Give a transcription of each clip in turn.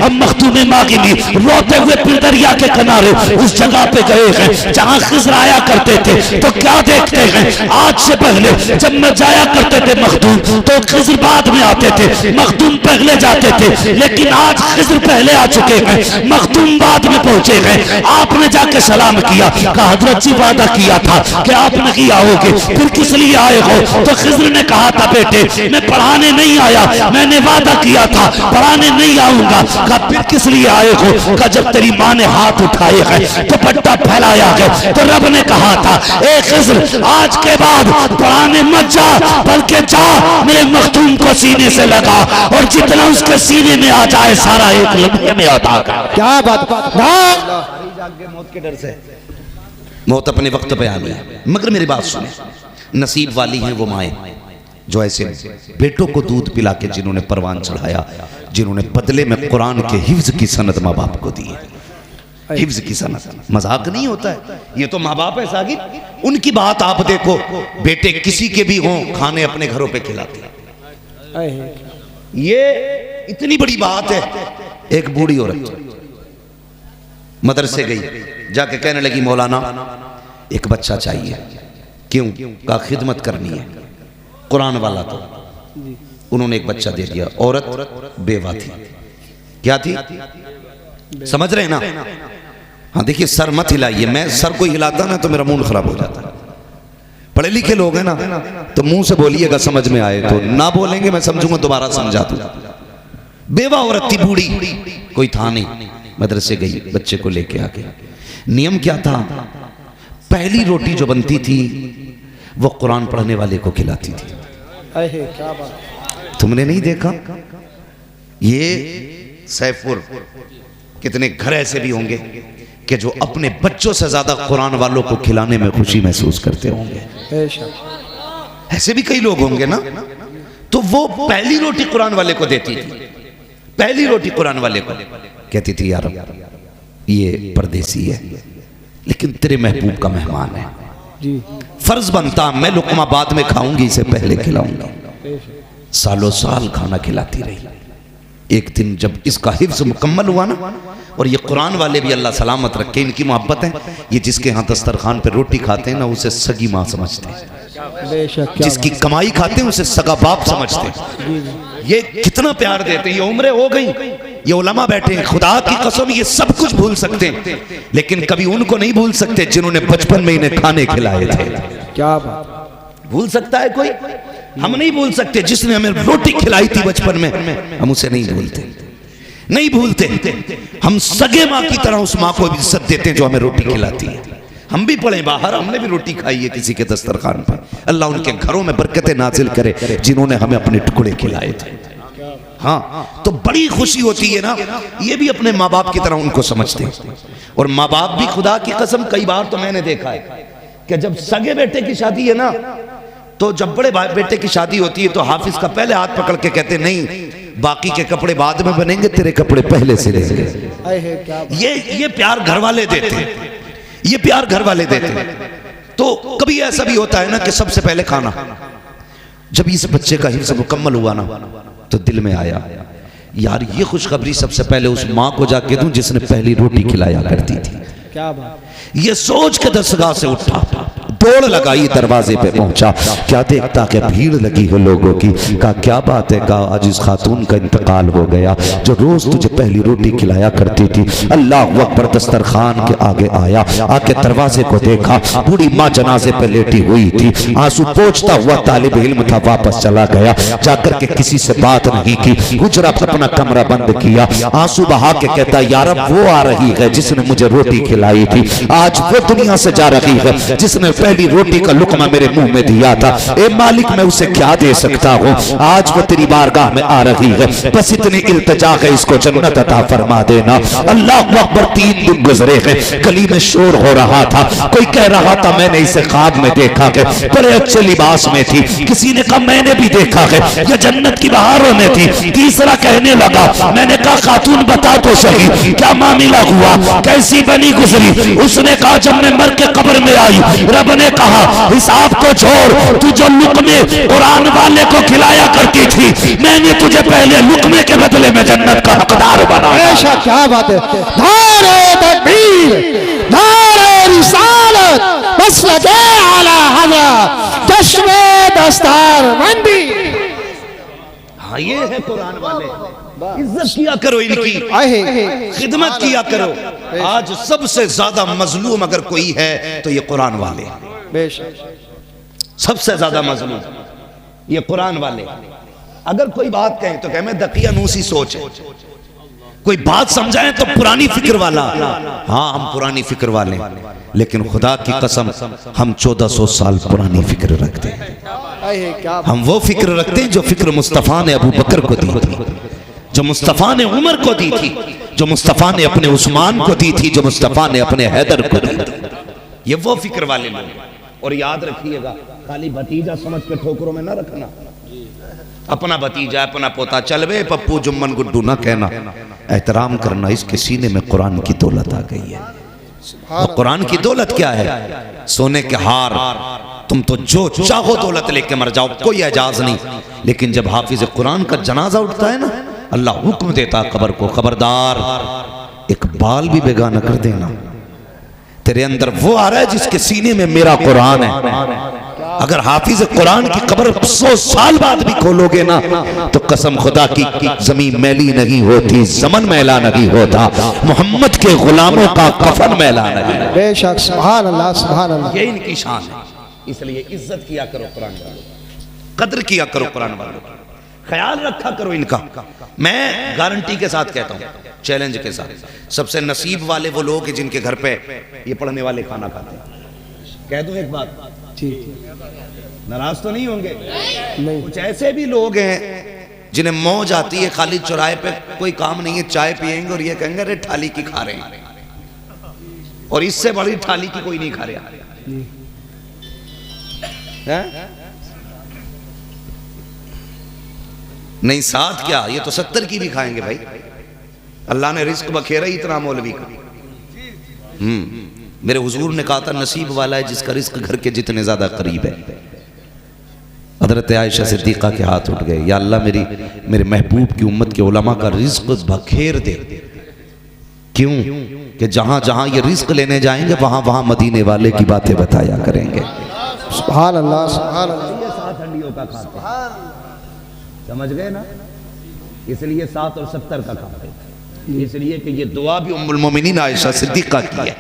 हम मखदूम मागिनी रोते हुए फिर दरिया के किनारे उस जगह पे गए हैं जहाँ खिज़र आया करते थे। तो क्या देखते हैं, आज से पहले जब मैं जाया करते थे मखदूम तो खिज़र बाद में आते थे, मखदूम पहले जाते थे। लेकिन आज खिज़र पहले आ चुके हैं, मखदूम बाद में पहुंचे हैं। आपने जाके सलाम किया, कहा हजरत जी वादा किया था कि आप नहीं आओगे, फिर किस लिए आए हो? तो खिज़र ने कहा था बेटे मैं पढ़ाने नहीं आया, मैंने वादा किया था पढ़ाने नहीं आऊंगा। कहा फिर किस लिए आए हो? कहा जब तेरी माँ ने हाथ उठाए हैं तो पट्टा फैलाया है तो रब ने कहा था ए खिज़र आज के बाद पढ़ाने मत जा, बल्कि जा मेरे मखदूम को सीने से लगा और जितना उसके सीने में आ जाए सारा एक लम्हे में अता कर। क्या बात मौत के डर से मौत अपने वक्त पे आ गई। मगर मेरी बात सुने, नसीब वाली हैं वो माएँ जो ऐसे बेटों को दूध पिला के जिन्होंने परवान चढ़ाया, जिन्होंने बदले में कुरान के हिफ्ज की सनद माँ बाप को दी है। हिफ्ज की सनद मजाक नहीं होता है, ये तो माँ बाप है सागिर, उनकी बात आप देखो। बेटे किसी के भी हों खाने अपने घरों पे खिलाते हैं, ये इतनी बड़ी बात है। एक बूढ़ी औरत मदरसे गई, जाके कहने लगी मौलाना एक बच्चा चाहिए। क्यों? का खिदमत करनी है, कुरान वाला तो। उन्होंने एक बच्चा दे दिया। औरत बेवा थी। क्या थी? समझ रहे ना? हाँ देखिए, सर मत हिलाइए, मैं सर को हिलाता ना तो मेरा मूड खराब हो जाता है। पढ़े लिखे लोग हैं ना तो मुंह से बोलिएगा समझ में आए, तो ना बोलेंगे मैं समझूंगा दोबारा समझा दूं। बेवा औरत थी, बूढ़ी, कोई था नहीं। मदरसे गई, बच्चे को लेके आ गई। नियम क्या था? पहली रोटी जो बनती थी वो कुरान पढ़ने वाले को खिलाती थी। क्या बात, तुमने नहीं देखा? ये सैफुर कितने घर ऐसे भी होंगे कि जो अपने बच्चों से ज्यादा कुरान वालों को खिलाने में खुशी महसूस करते होंगे। ऐसे भी कई लोग होंगे ना। तो वो पहली रोटी कुरान वाले को देती थी, पहली रोटी कुरान वाले को। कहती थी यार ये परदेसी है लेकिन तेरे महबूब का मेहमान है, फर्ज बनता मैं लुकमा बाद में खाऊंगी, इसे पहले खिलाऊंगा। सालों साल खाना खिलाती रही। एक दिन जब इसका हिफ्ज मुकम्मल हुआ ना, और ये कुरान वाले भी अल्लाह सलामत रखे, इनकी मोहब्बत है, ये जिसके यहाँ दस्तरखान पे रोटी खाते हैं ना उसे सगी माँ समझते हैं, जिसकी कमाई खाते हैं उसे सगा बाप समझते हैं। ये कितना प्यार देते हैं। ये उम्रें हो गई, ये उलमा बैठे हैं, खुदा की कसम ये सब कुछ भूल सकते हैं लेकिन कभी उनको नहीं भूल सकते जिन्होंने बचपन में इन्हें खाने खिलाए थे। क्या बात, भूल सकता है कोई? हम नहीं भूल सकते। जिसने हमें रोटी खिलाई थी बचपन में हम उसे नहीं भूलते, नहीं भूलते। हम सगे माँ की तरह उस माँ को भी इज्जत देते हैं जो हमें रोटी खिलाती है। हम भी पढ़े बाहर, हमने भी रोटी खाई है किसी के दस्तरखान पर। अल्लाह उनके घरों में बरकतें नाजिल करे जिन्होंने हमें अपने टुकड़े खिलाए थे। हाँ, तो बड़ी खुशी होती है ना, ये भी अपने माँ बाप की तरह उनको समझते हैं। और माँ बाप भी खुदा की कसम कई बार तो मैंने देखा है कि जब सगे बेटे की शादी है ना, तो जब बड़े बेटे की शादी होती है तो हाफिज का पहले हाथ पकड़ के कहते नहीं बाकी के कपड़े बाद में बनेंगे, तेरे कपड़े पहले से लेंगे। ये प्यार घर वाले देते हैं, ये प्यार घर वाले देते हैं। तो कभी ऐसा भी होता है ना कि सबसे पहले खाना, जब इस बच्चे का हिफ्ज़ मुकम्मल हुआ ना तो दिल में आया यार ये खुशखबरी सबसे पहले उस माँ को जाके दूं जिसने पहली रोटी खिलाया करती थी। क्या बात, ये सोच के दरगाह से उठा, दौड़ लगाई, दरवाजे पे पहुंचा। क्या देखता कि भीड़ लगी हो लोगों की। कहा क्या बात है? कहा आज इस खातून का इंतकाल हो गया जो रोज तुझे पहली रोटी खिलाया करती थी। अल्लाह अकबर, दस्तरखान के आगे आया, आके दरवाजे को देखा, बूढ़ी माँ जनाजे पे लेटी हुई थी, आंसू पोंछता हुआ तालिब इल्म था, वापस चला गया, जाकर के किसी से बात नहीं की, गुजरा अपना कमरा बंद किया, आंसू बहा के कहता यार अब वो आ रही है जिसने मुझे रोटी खिलाई थी, आज वो दुनिया से जा रही है जिसने पहली रोटी का लुकमा मेरे मुंह में दिया था। ए मालिक मैं उसे क्या दे सकता हूँ, आज वो तेरी बारगाह में आ रही है, बस इतनी इल्तिजा है इसको जन्नत अता फरमा देना। अल्लाह अकबर। 3 दिन गुजरे हैं, गली में शोर हो रहा था, कोई कह रहा था मैंने इसे ख्वाब में देखा है, बड़े अच्छे लिबास में थी, किसी ने कहा मैंने भी देखा है ये जन्नत की बहारों में थी, तीसरा कहने लगा मैंने कहा खातून बता तो सही क्या मामला हुआ, कैसी बनी गुजरी। उसने कहा जब मैं मर के कब्र में आई रब ने कहा हिसाब को छोड़, तू जो लुकमे कुरान वाले को खिलाया करती थी, मैंने तुझे पहले लुकमे के बदले में जन्नत का हकदार बनाया। ऐसा क्या बात है। नारे तकबीर, नारे रिसालत, मसलके आला हज़रत, चश्मे दस्तारबंदी। हाँ, ये है कुरान वाले। इज्जत किया करो इनकी, खिदमत किया करो। आज सबसे ज्यादा मजलूम अगर कोई है तो ये कुरान वाले, बेशक सबसे ज्यादा मजलूम ये कुरान वाले। अगर कोई बात कहें तो कहे मैं दकियानूसी सोच है, कोई बात समझाएं तो पुरानी फिक्र वाला। हाँ, हम पुरानी फिक्र वाले, लेकिन खुदा की कसम हम 1400 साल पुरानी फिक्र रखते हैं। हम वो फिक्र रखते हैं जो फिक्र मुस्तफ़ा ने अबू बकर को दी थी, जो मुस्तफ़ा ने उमर को दी थी, जो मुस्तफ़ा ने अपने उस्मान को दी थी, जो मुस्तफ़ा ने अपने हैदर को दी थी। ये वो फिक्र वाले लोग। और याद रखिएगा, खाली भतीजा समझ के ठोकरों में ना रखना। अपना भतीजा, अपना पोता, चल बे पप्पू जुम्मन गुड्डू ना कहना, एहतराम करना। इसके सीने में कुरान की दौलत आ गई है। और कुरान की दौलत क्या है? सोने के हार, तुम तो जो चाहो दौलत लेके मर जाओ, कोई एजाज नहीं। लेकिन जब हाफिज कुरान का जनाजा उठता है ना, अल्लाह हुक्म देता कब्र को, खबरदार एक बाल भी बेगाना कर देना। तेरे अंदर वो आ रहा है जिसके सीने में मेरा कुरान है। अगर हाफिज कुरान की कब्र 100 साल बाद भी खोलोगे ना, तो कसम खुदा की जमीन मैली नहीं होती, जमन मैला नहीं होता, मोहम्मद के गुलामों का कफन मैला नहीं। बेशक, सुभान अल्लाह, सुभान अल्लाह। ये इनकी शान है। इसलिए इज्जत किया करो कुरान वालों, कद्र किया करो कुरान वालों, ख्याल रखा करो इनका। मैं गारंटी के साथ कहता हूँ, चैलेंज के साथ, सबसे नसीब वाले वो लोग हैं जिनके घर पे ये पढ़ने वाले खाना खाते हैं। कह दूं एक बात, नाराज तो नहीं होंगे? नहीं। कुछ ऐसे भी लोग हैं जिन्हें मौज आती है, खाली चौराहे पे कोई काम नहीं है, चाय पियेंगे और ये कहेंगे अरे थाली की खा रहे हैं, और इससे बड़ी थाली की कोई नहीं खा रहा है? नहीं, साथ क्या, ये तो 70 की भी खाएंगे भाई। अल्लाह ने रिस्क बखेरा ही इतना मौलवी का। मेरे हुजूर ने कहा था नसीब वाला है जिसका रिस्क घर के जितने ज्यादा करीब है। हजरत आयशा सिद्दीक़ा के हाथ उठ गए, या अल्लाह मेरे महबूब की उम्मत के उलमा का रिस्क बखेर दे। क्यों? कि जहां जहां ये रिस्क लेने जाएंगे वहां वहां मदीने वाले की बातें बताया करेंगे। सुभान अल्लाह, सुभान अल्लाह। 7 हंडियों का खाते हैं, समझ गए ना? इसलिए 7 और 70 का खाते हैं। इसलिए कि ये दुआ भी उम्मुल मोमिनीन आयशा सिद्दीक़ा की है,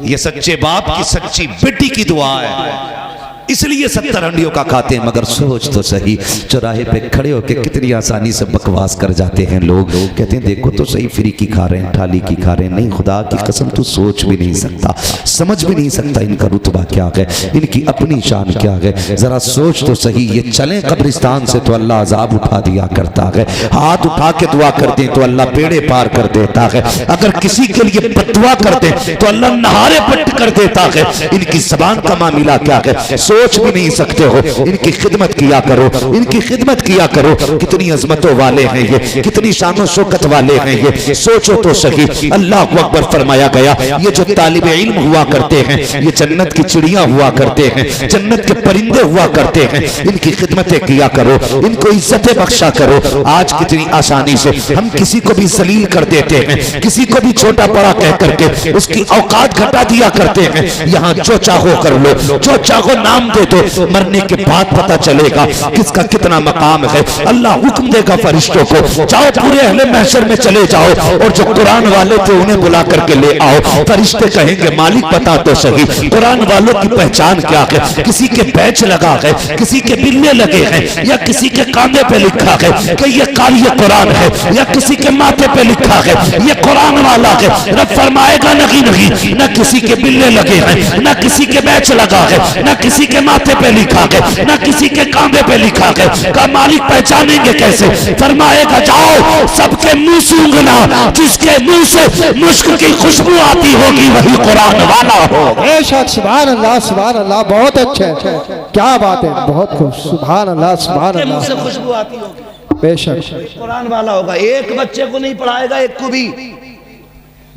ये सच्चे बाप की सच्ची बेटी की दुआ है, इसलिए 70 हंडियों का खाते हैं। मगर सोच तो सही, चौराहे पे खड़े होकर कितनी आसानी से बकवास कर जाते हैं लोग। कहते हैं देखो तो सही, फ्री की खा रहे हैं, थाली की खा रहे हैं। नहीं, खुदा की कसम तू सोच भी नहीं सकता, समझ भी नहीं सकता इनका रुतबा क्या है, इनकी अपनी शान क्या है। जरा सोच तो सही, ये चलें कब्रिस्तान से तो अल्लाह अजाब उठा दिया करता है, हाथ उठा के दुआ करते तो अल्लाह बेड़े पार कर देता है, अगर किसी के लिए बददुआ करते तो अल्लाह नहारे पट कर देता है। इनकी जबान का मामला क्या है, सोच भी नहीं सकते हो। इनकी खिदमत किया करो, इनकी खिदमत किया करो। कितनी अजमतों वाले हैं ये, कितनी शानो शौकत वाले हैं ये, सोचो तो सही। अल्लाह अकबर फरमाया गया, ये जो तालिब इल्म हुआ करते हैं ये जन्नत की चिड़ियां हुआ करते हैं, जन्नत के परिंदे हुआ करते हैं। इनकी खिदमतें किया करो, इनको इज्जतें बख्शा करो। आज कितनी आसानी से हम किसी को भी जलील कर देते हैं, किसी को भी छोटा बड़ा कह करके उसकी औकात घटा दिया करते हैं। यहाँ जो चाहो कर लो, जो चाहो नाम दे दो, मरने के बाद पता चलेगा किसका कितना मकाम है। अल्लाह हुक्म देगा फरिश्तों को, जाओ पूरे अहले महशर में चले जाओ और जो कुरान वाले थे उन्हें बुला करके ले आओ। फरिश्ते कहेंगे मालिक बता तो सही, कुरान वालों की पहचान क्या है? किसी के बैच लगा है, किसी के बिल्ले लगे हैं, या किसी के कांधे पे लिखा है कि ये कारी कुरान है, या किसी के माथे पे लिखा है ये कुरान वाला है। रब फरमाएगा नहीं नहीं, न किसी के बिल्ले लगे हैं, न किसी के बैच लगा है, न किसी के माथे पे लिखा है, न किसी के कांधे पे लिखा है। का मालिक पहचानेंगे कैसे? फरमाएगा जाओ सबके मुंह सूंघना, जिसके मुंह से मुश्क की खुशबू आती होगी वही कुरान वाला हो। बेशक, सुभान अल्लाह, सुभान अल्लाह। बहुत अच्छे, क्या बात है, बहुत खूब। सुभान अल्लाह, सुभान अल्लाह। मुंह से खुशबू आती होगी, बेशक कुरान वाला होगा। एक बच्चे को नहीं पढ़ाएगा, एक को भी,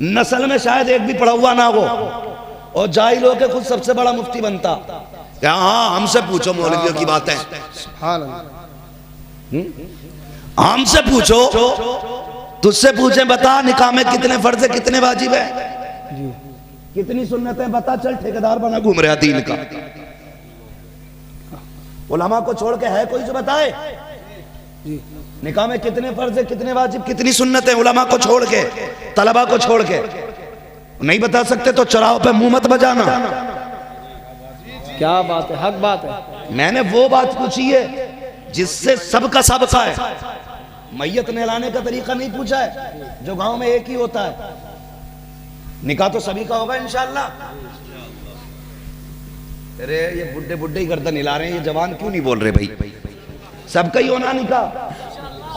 नस्ल में शायद एक भी पढ़ा हुआ ना हो, और जाहिल होके खुद सबसे बड़ा मुफ्ती बनता। क्या हाँ हमसे पूछो मौलवियों की बातें, सुभान अल्लाह। हमसे पूछो, तुझसे पूछे बता निकाह में कितने फर्ज है कितने वाजिब है, कितनी सुन्नतें बता, चल ठेकेदार बना घूम रहा दीन का। उलमा को छोड़ के है कोई जो बताए निकाह में कितने फर्ज है कितने वाजिब कितनी सुन्नतें, उलमा को छोड़ के तलबा को छोड़ के नहीं बता सकते तो चौराहों पे मुंह मत बजाना। क्या बात है, हक बात है। मैंने वो बात पूछी है जिससे सबका सबका है, मैयत नहलाने का तरीका नहीं पूछा है जो गांव में एक ही होता है। निकाह तो सभी का होगा इंशाअल्लाह। अरे ये बुड्ढे बुड्ढे ही गर्दन हिला रहे हैं, ये जवान क्यों नहीं बोल रहे भाई? सबका ही होना निकाह।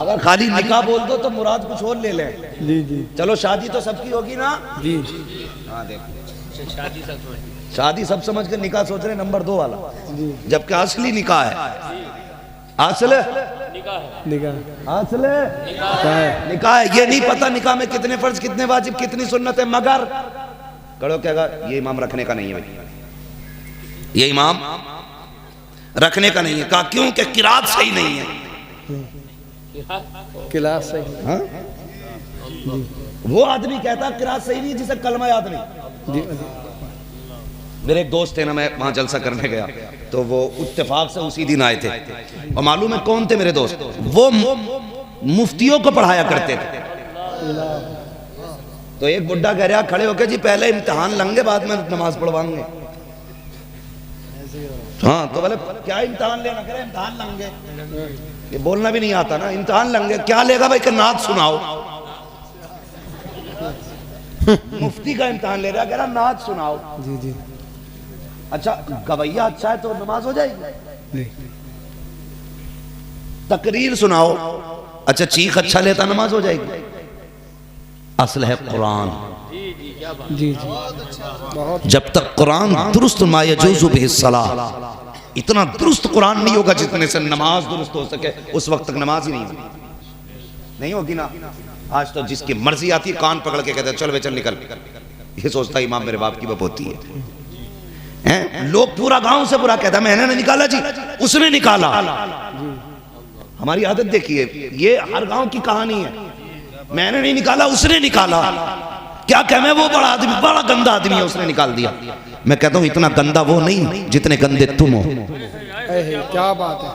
अगर खाली निकाह बोल दो तो मुराद कुछ और ले लें। जी जी चलो शादी तो सबकी होगी ना। जी। हाँ देखो शादी सब समझ के निकाह सोच रहे नंबर 2 वाला, जबकि असली निकाह है। असल निकाह असल क्या है? निकाह है। ये नहीं पता निकाह में कितने फर्ज कितने वाजिब कितनी सुन्नत है, मगर कड़ो कहेगा ये इमाम रखने का नहीं है भाई, ये इमाम रखने का नहीं है। कहा क्यों? कि किरात सही नहीं है। क्लास सही। हाँ? वो आदमी कहता किरात सही नहीं जिसे कलमा याद नहीं। जी मेरे एक दोस्त थे ना, मैं वहां जलसा करने गया तो वो इत्तेफाक से उसी दिन आए थे और मालूम है कौन थे मेरे दोस्त? वो मुफ्तियों को पढ़ाया करते थे। तो एक बुड्ढा कह रहा खड़े होके जी पहले इम्तिहान लेंगे बाद में नमाज पढ़वाएंगे। हाँ तो बोले क्या इम्तिहान लेना? कह रहे इम्तिहान लेंगे। ये बोलना भी नहीं आता ना, इम्तिहान लेंगे। क्या लेगा भाई? कि नात सुनाओ। मुफ्ती का इम्तिहान ले रहा, कह रहा नात सुनाओ। जी जी। अच्छा गवैया अच्छा है तो नमाज हो जाएगी। तकरीर सुनाओ, अच्छा चीख अच्छा लेता नमाज हो जाएगी। असल है कुरान। जी जी बहुत। जब तक कुरान दुरुस्त मा यजूज़ु बिही सलाह, इतना दुरुस्त कुरान नहीं होगा जितने से नमाज दुरुस्त हो सके, उस वक्त तक नमाज ही नहीं होगी ना। आज तो जिसकी मर्जी आती है कान पकड़ के कहते हैं चल वे चल निकल। ये सोचता है इमाम मेरे बाप की बाप होती है। लोग पूरा गांव से पूरा कहता है मैंने नहीं निकाला जी, उसने निकाला। हमारी आदत देखिए, ये हर गांव की कहानी है। मैंने नहीं निकाला उसने निकाला। क्या कह मैं वो बड़ा आदमी, बड़ा गंदा आदमी है, उसने निकाल दिया। मैं कहता हूं इतना गंदा वो नहीं जितने गंदे तुम हो। क्या बात है।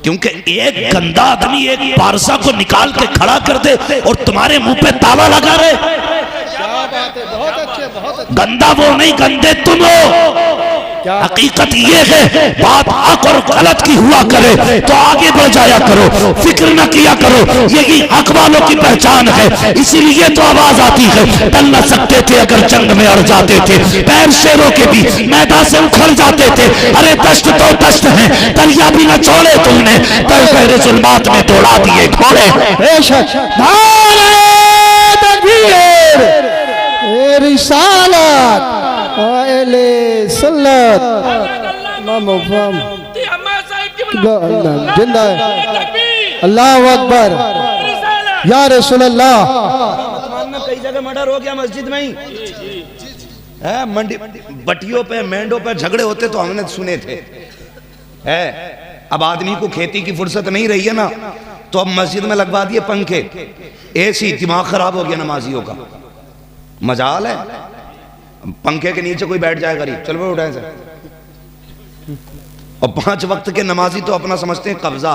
क्योंकि एक गंदा आदमी एक पारसा को निकाल के खड़ा कर दे और तुम्हारे मुंह पे ताला लगा रहे। क्या बात है, बहुत अच्छे बहुत अच्छे। गंदा वो नहीं गंदे तुम हो। हकीकत ये है बात हक और गलत की हुआ करे तो आगे बढ़ जाया करो, फिक्र न किया करो। यही हक वालों की पहचान है, इसीलिए तो आवाज आती है टल न सकते थे अगर जंग में अड़ जाते थे, पैर शेरों के भी मैदान से उखड़ जाते थे। अरे दश्त तो दश्त है, दरिया भी न छोड़े तुमने, पर पहरे जुल्मात में दौड़ा दिए घोड़े। रिसालत सुन्नत जिंदा है। अल्लाह अकबर या रसूल अल्लाह। कई जगह मर्डर हो गया मस्जिद में ही है। मंडी बटियों पे मेंढों पे झगड़े होते तो हमने सुने थे। है अब आदमी को खेती की फुर्सत नहीं रही है ना, तो अब मस्जिद में लगवा दिए पंखे, एसी। दिमाग खराब हो गया नमाजियों का। मजाल है पंखे के नीचे कोई बैठ जाए गरीब, चल वो उठाए से। और 5 वक्त के नमाजी तो अपना समझते हैं कब्जा।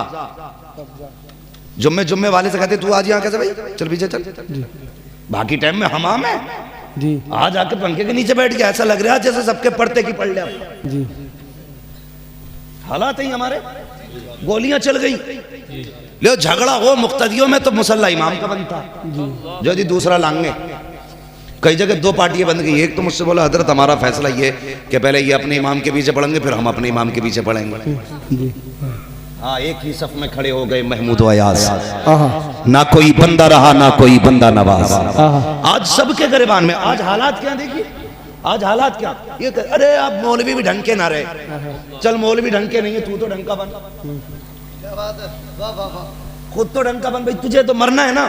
जुम्मे वाले से कहते तू आज यहाँ कैसे भाई, चल पीछे चल। बाकी टाइम में हमाम है जी। आज आके पंखे के नीचे बैठ गया, ऐसा लग रहा है जैसे सबके पड़ते की पड़ लिया जी। हालात ही हमारे। गोलियां चल गई, ले झगड़ा हो मुक्तदियों में तो मुसल्ला इमाम का बनता जो जी दूसरा लांगे। कई जगह 2 पार्टियां बन गई। एक तो मुझसे बोला हजरत हमारा फैसला ये कि पहले ये अपने इमाम के पीछे पढ़ेंगे फिर हम अपने इमाम के पीछे पढ़ेंगे। हाँ एक ही सफ में खड़े हो गए महमूद अयाज। ना कोई बंदा रहा ना कोई बंदा नवाज। आज सबके गिरबान में। आज हालात क्या देखिए, आज हालात क्या ये अरे आप मौलवी भी ढंग के ना रहे, चल मौलवी ढंग के नहीं है तू तो ढंग का बन। खुद तो ढंग का बन भाई, तुझे तो मरना है ना।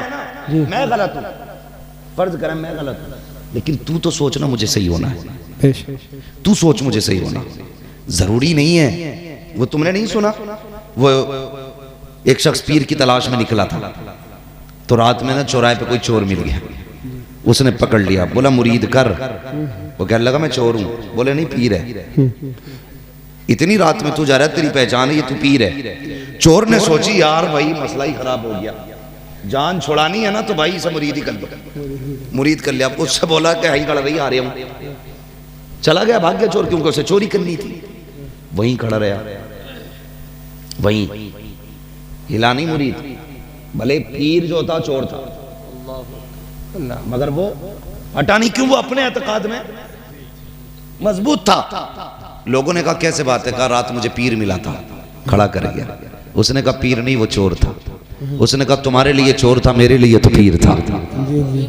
मैं गलत हूँ, फर्ज करें मैं गलत हूँ, लेकिन तू तो सोचना मुझे सही होना है। तू सोच मुझे सही होना जरूरी नहीं है। वो तुमने नहीं सुना, वो एक शख्स पीर की तलाश में निकला था, तो रात में ना चौराहे पे कोई चोर मिल गया, उसने पकड़ लिया, बोला मुरीद कर। वो कहने लगा मैं चोर हूं, बोले नहीं पीर है। इतनी रात में तू जा रहा है, तेरी पहचान है, ये तू पीर है। चोर ने सोची यार भाई मसला ही खराब हो गया, जान छुड़ानी है ना तो भाई इसे मुरीद ही कर लो। मुरीद कर लिया, उससे बोला कि हाई खड़ा रही, आ रहा हूं। चला गया, भाग गया चोर, क्योंकि उसे चोरी करनी थी। वहीं खड़ा रहा, वहीं हिला नहीं मुरीद, भले पीर जो था चोर था, मगर वो हटा नहीं। क्यों? वो अपने एतकाद में मजबूत था। लोगों ने कहा कैसे बात है? कहा रात मुझे पीर मिला था, खड़ा कर गया। उसने कहा पीर नहीं, वो चोर था। उसने कहा तुम्हारे लिए चोर था, मेरे लिए तो पीर था।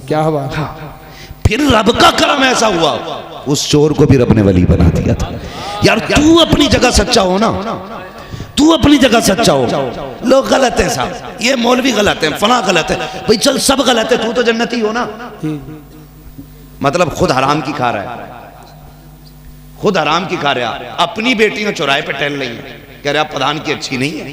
क्या बात है। फिर रब का करम ऐसा हुआ, उस चोर को भी रब ने वली बना दिया था। यार तू अपनी जगह सच्चा हो ना, तू अपनी जगह सच्चा हो। लोग गलत हैं साहब, ये मौलवी गलत है, फला गलत है, भाई चल सब गलत है, तू तो जन्नती हो ना। मतलब खुद हराम की खा रहा है, खुद हराम की खा रहा है। अपनी बेटियां चौराहे पे टहल रही हैं, कह रहा प्रधान की अच्छी नहीं है।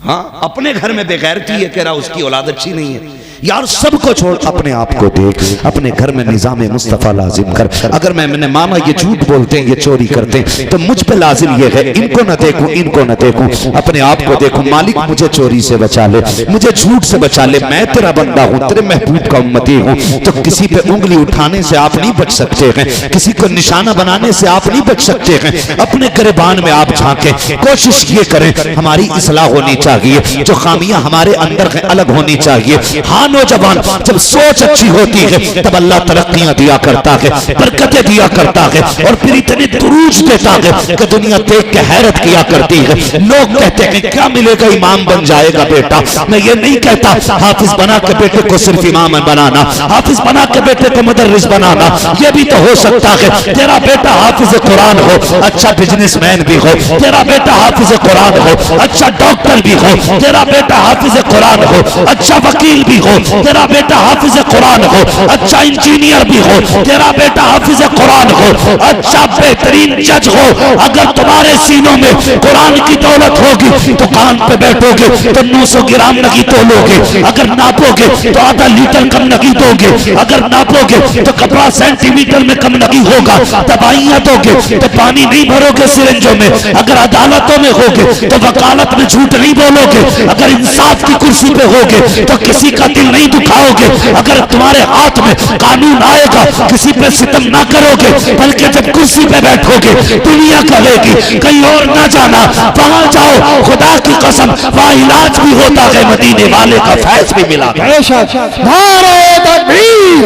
हाँ, अपने घर में बेगैरती है, कह रहा उसकी औलाद अच्छी नहीं है। यार सबको छोड़ अपने आप को देख, अपने घर में निजाम मुस्तफा लाजिम कर। अगर मैंने मामा ये झूठ बोलते हैं, ये चोरी करते हैं, तो मुझ पे लाजिम ये है इनको न देखूं, इनको न देखूं, अपने आप को देखूं। मालिक मुझे चोरी से बचा ले, मुझे झूठ से बचा ले, मैं तेरा बंदा हूं, तेरे महबूब का उम्मती हूं। तो किसी पे उंगली उठाने से आप नहीं बच सकते हैं, किसी को निशाना बनाने से आप नहीं बच सकते हैं। अपने गिरबान में आप झांके, कोशिश ये करें हमारी इस्लाह होनी चाहिए, जो खामियां हमारे अंदर है अलग होनी चाहिए। हाँ नौजवान, जब सोच अच्छी होती है तब अल्लाह तरक्कियां दिया करता है, बरकतें दिया करता है, और फिर इतने दुरूज देता है कि दुनिया देख के हैरत किया करती है। लोग कहते हैं क्या मिलेगा, इमाम बन जाएगा बेटा। मैं ये नहीं कहता हाफिज बना के बेटे को सिर्फ इमाम बनाना, हाफिज बना के बेटे को मुदर्रिस बनाना, ये भी तो हो सकता है। तेरा बेटा हाफिज कुरान हो, अच्छा बिजनेसमैन भी हो, तेरा बेटा हाफिज कुरान हो, अच्छा डॉक्टर भी हो, तेरा बेटा हाफिज कुरान हो, अच्छा वकील भी हो, तेरा बेटा हाफिज कुरान हो, अच्छा इंजीनियर भी हो, तेरा बेटा हाफिज कुरान हो, अच्छा बेहतरीन जज हो। अगर तुम्हारे सीनों में कुरान की दौलत होगी तो कान पे बैठोगे तो 900 ग्राम नगी तोलोगे, अगर नापोगे तो आधा लीटर कम नगी दोगे, अगर नापोगे तो कपड़ा सेंटीमीटर में कम नगी होगा। दवाइयां दोगे तो पानी नहीं भरोगे सिरिंजों में, अगर अदालतों में होगे तो वकालत में झूठ नहीं बोलोगे, अगर इंसाफ की कुर्सी पे होगे तो किसी का दिल नहीं दुखाओगे, अगर तुम्हारे हाथ में कानून आएगा किसी पे सितम ना करोगे, बल्कि जब कुर्सी पे बैठोगे दुनिया कहेगी कहीं और ना जाना, वहां जाओ। खुदा की कसम वहां इलाज भी होता है, मदीने वाले का फैज भी मिला। नारे तकबीर,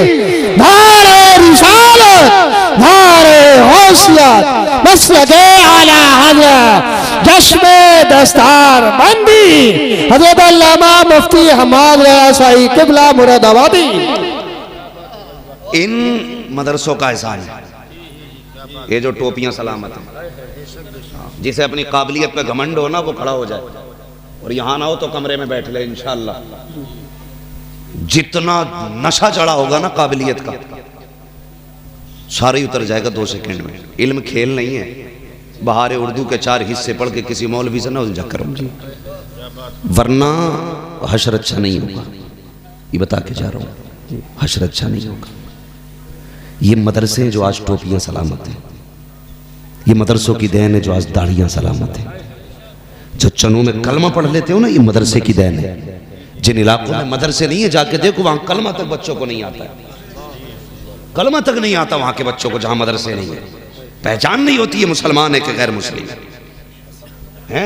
नारे रिसालत, नारे हौसियत, मसलके आला हज़रत, जश्न दस्तार बंदी हज़रत अल्लामा मुफ्ती हमाद रयासाई किबला मुरादाबादी। इन मदरसों का एहसान है, ये जो टोपियां सलामत हैं, जिसे अपनी काबिलियत पे घमंड हो ना वो खड़ा हो जाए, और यहां ना हो तो कमरे में बैठ ले इंशाअल्लाह। जितना नशा चढ़ा होगा ना काबिलियत का, सारा ही उतर जाएगा 2 सेकंड में। इल्म खेल नहीं है, बहार उर्दू के 4 हिस्से पढ़ के किसी मौलवी से ना उलझा करो, वरना हशर अच्छा नहीं होगा। ये बता के जा रहा हूँ, हशर अच्छा नहीं होगा। ये मदरसे जो आज टोपियां सलामत हैं, ये मदरसों की देन है जो आज दाढ़ियां सलामत हैं। जो चनों में कलमा पढ़ लेते हो ना, ये मदरसे की देन है। जिन इलाकों में मदरसे नहीं है जाके देखो, वहां कलमा तक बच्चों को नहीं आता है, कलमा तक नहीं आता वहां के बच्चों को, जहां मदरसे नहीं है। पहचान नहीं होती है मुसलमान है कि गैर मुस्लिम है।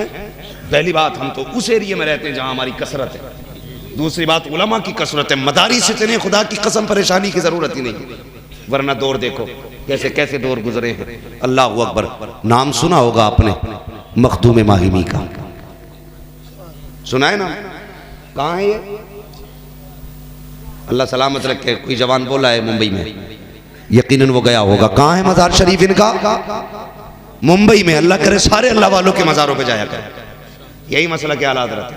पहली बात, हम तो उस एरिया में रहते हैं जहां हमारी कसरत है। दूसरी बात, उलमा की कसरत है। मदारिस इतने, खुदा की कसम परेशानी की जरूरत ही नहीं, वरना दौर देखो कैसे कैसे दौर गुजरे हैं। अल्लाह अकबर। नाम सुना होगा आपने मखदूम माहिमी का, सुना है ना? कहाँ है ये? अल्लाह सलामत रखे। कोई जवान बोला है मुंबई में, यकीनन वो गया होगा। कहाँ है मजार शरीफ इनका? मुंबई में। अल्लाह करे सारे अल्लाह वालों के मजारों पे जाया करे। यही मसला क्या हालात रहते,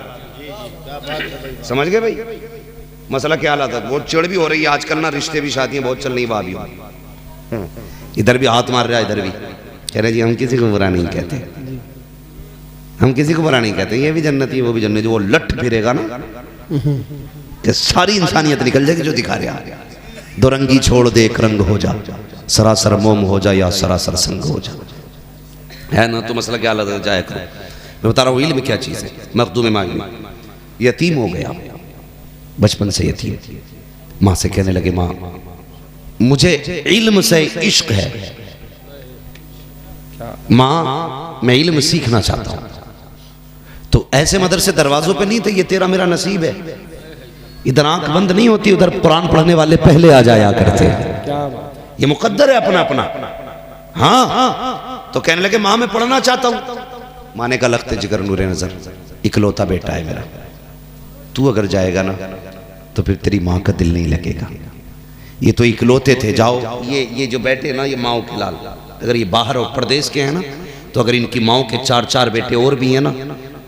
समझ गए भाई? मसला क्या हालात है। बहुत चिड़ भी हो रही है आजकल ना, रिश्ते भी शादियां बहुत चल रही भाभी इधर भी हाथ मार रहा है, इधर भी कह रहे जी हम किसी को बुरा नहीं कहते, हम किसी को बुरा नहीं कहते, ये भी जन्नती है वो भी जन्नती। वो लट फिरेगा ना कि सारी इंसानियत निकल जाएगी जो दिखा रहा है। दो रंगी छोड़ दे एक रंग हो जा, सरासर मोम हो जा या सरासर संग हो जा, है ना। तो मसला क्या लग जाए करो, मैं बता रहा हूँ इल्म क्या चीज़ है। मखदूम मांगी यतीम हो गया, बचपन से यतीम। माँ से कहने लगे माँ मुझे इल्म से इश्क है, माँ मैं इल्म सीखना चाहता हूँ। तो ऐसे मदरसे दरवाजों पे नहीं थे, ये तेरा मेरा नसीब है। इधर आंख बंद नहीं होती, उधर कुरान पढ़ने वाले पहले आ जाया करते हैं। ये मुकद्दर है अपना अपना। हाँ तो कहने लगे माँ मैं पढ़ना चाहता हूँ। माँ ने कहा लखते जिगर नूरे नजर, इकलौता बेटा है मेरा, तू अगर जाएगा ना तो फिर तेरी माँ का दिल नहीं लगेगा। ये तो इकलौते थे, जाओ। ये जो बैठे ना ये माओ के लाल, अगर ये बाहर और प्रदेश के हैं ना तो अगर इनकी माओ के 4-4 बेटे और भी हैं ना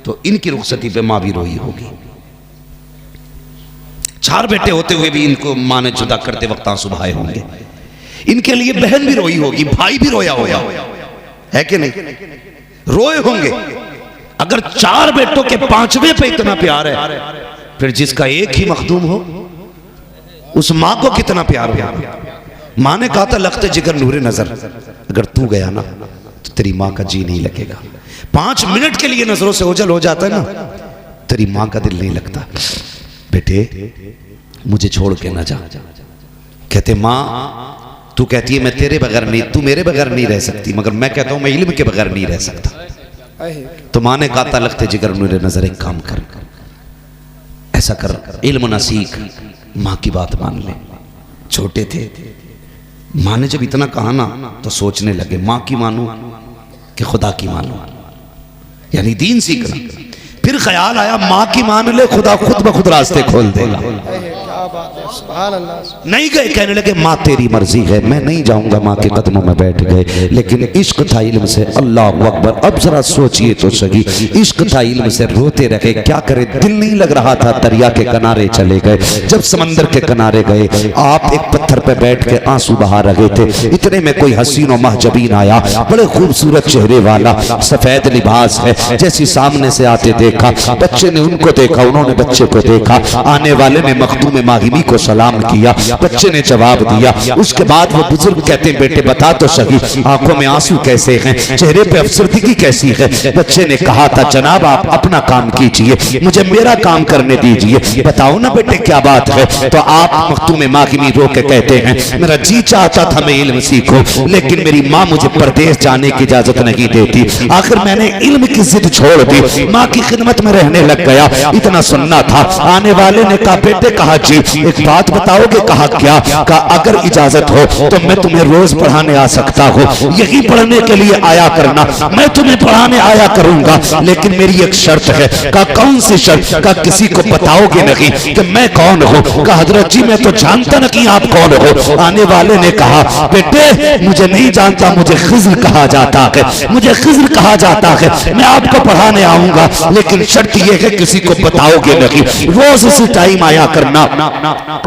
तो इनकी रुखसती पे माँ भी रोई होगी। 4 बेटे होते हुए भी इनको माँ ने जुदा करते वक्त आंसू बहाए होंगे। इनके लिए बहन भी रोई होगी, भाई भी रोया होगा, है कि नहीं? रोए होंगे। अगर 4 बेटों के 5वें पे इतना प्यार है, फिर जिसका एक ही मखदूम हो उस माँ को कितना प्यार होगा। माँ ने कहा था लखते जिगर नूरे नजर, अगर तू गया ना तो तेरी माँ का जी नहीं लगेगा। 5 मिनट के लिए नजरों से ओझल हो जाता है ना, तेरी माँ का दिल नहीं लगता। बेटे मुझे छोड़ के ना जा। कहते माँ तू कहती है मैं तेरे बगैर नहीं, तू मेरे बगैर नहीं रह सकती, मगर मैं कहता हूं मैं इल्म के बगैर नहीं रह सकता। तो माँ ने कहा था लखते जिगर नूरे नजर एक काम कर, ऐसा कर इल्म ना सीख, माँ की बात मान ले। छोटे थे, माँ ने जब इतना कहा ना तो सोचने लगे माँ की मानूं कि खुदा की मानूं, यानी दीन सीखना। फिर ख्याल आया माँ की मान ले, खुदा खुद ब खुद रास्ते खोल देगा। नहीं गए, कहने लगे माँ तेरी मर्जी है, मैं नहीं जाऊंगा। माँ के कदमों में बैठ गए। लेकिन इश्क था इल्म से, अल्लाह अकबर। अब जरा सोचिए तो सही, इश्क था इल्म से, रोते रहे, क्या करे, दिल नहीं लग रहा था। दरिया के किनारे चले गए। जब समंदर के किनारे गए, आप एक पत्थर पे बैठ के आंसू बहा रहे थे। इतने में कोई हसीन और महजबीन आया, बड़े खूबसूरत चेहरे वाला, सफेद लिबास है। जैसे सामने से आते देखा, बच्चे ने उनको देखा, उन्होंने बच्चे को देखा। आने वाले ने मखदूम माहिमी को सलाम किया, बच्चे ने जवाब दिया। उसके बाद वो बुजुर्ग कहते हैं बेटे बता तो सही, आंखों में आंसू कैसे हैं, चेहरे पे अफसरदगी कैसी है? बच्चे ने कहा था जनाब आप अपना काम कीजिए, मुझे मेरा काम करने दीजिए। बताओ ना बेटे क्या बात है? तो आप मखदूम माहिमी रो के कहते हैं मेरा जी चाहता था मैं इल्म सीखूं, लेकिन मेरी माँ मुझे परदेश जाने की इजाजत नहीं देती। आखिर मैंने इल्म की जिद छोड़ दी, माँ की खिदमत में रहने लग गया। इतना सुनना था। आने वाले ने कहा बेटे, कहा जी एक बात बताओगे? कहा क्या? कहा अगर इजाजत हो तो मैं तुम्हें रोज पढ़ाने आ सकता हूँ, यही पढ़ने के लिए आया करना, मैं तुम्हें पढ़ाने आया करूंगा, लेकिन मेरी एक शर्त है। कहा कौन सी शर्त? कहा किसी को बताओगे नहीं कि मैं कौन हूँ। कहा हजरत जी मैं तो जानता नहीं आप कौन हो। आने वाले ने कहा बेटे मुझे नहीं जानता, मुझे खिज्र कहा जाता है, मुझे खिज्र कहा जाता है, मैं आपको पढ़ाने आऊंगा, लेकिन शर्त यह है किसी को बताओगे नहीं। रोज उसी टाइम आया करना।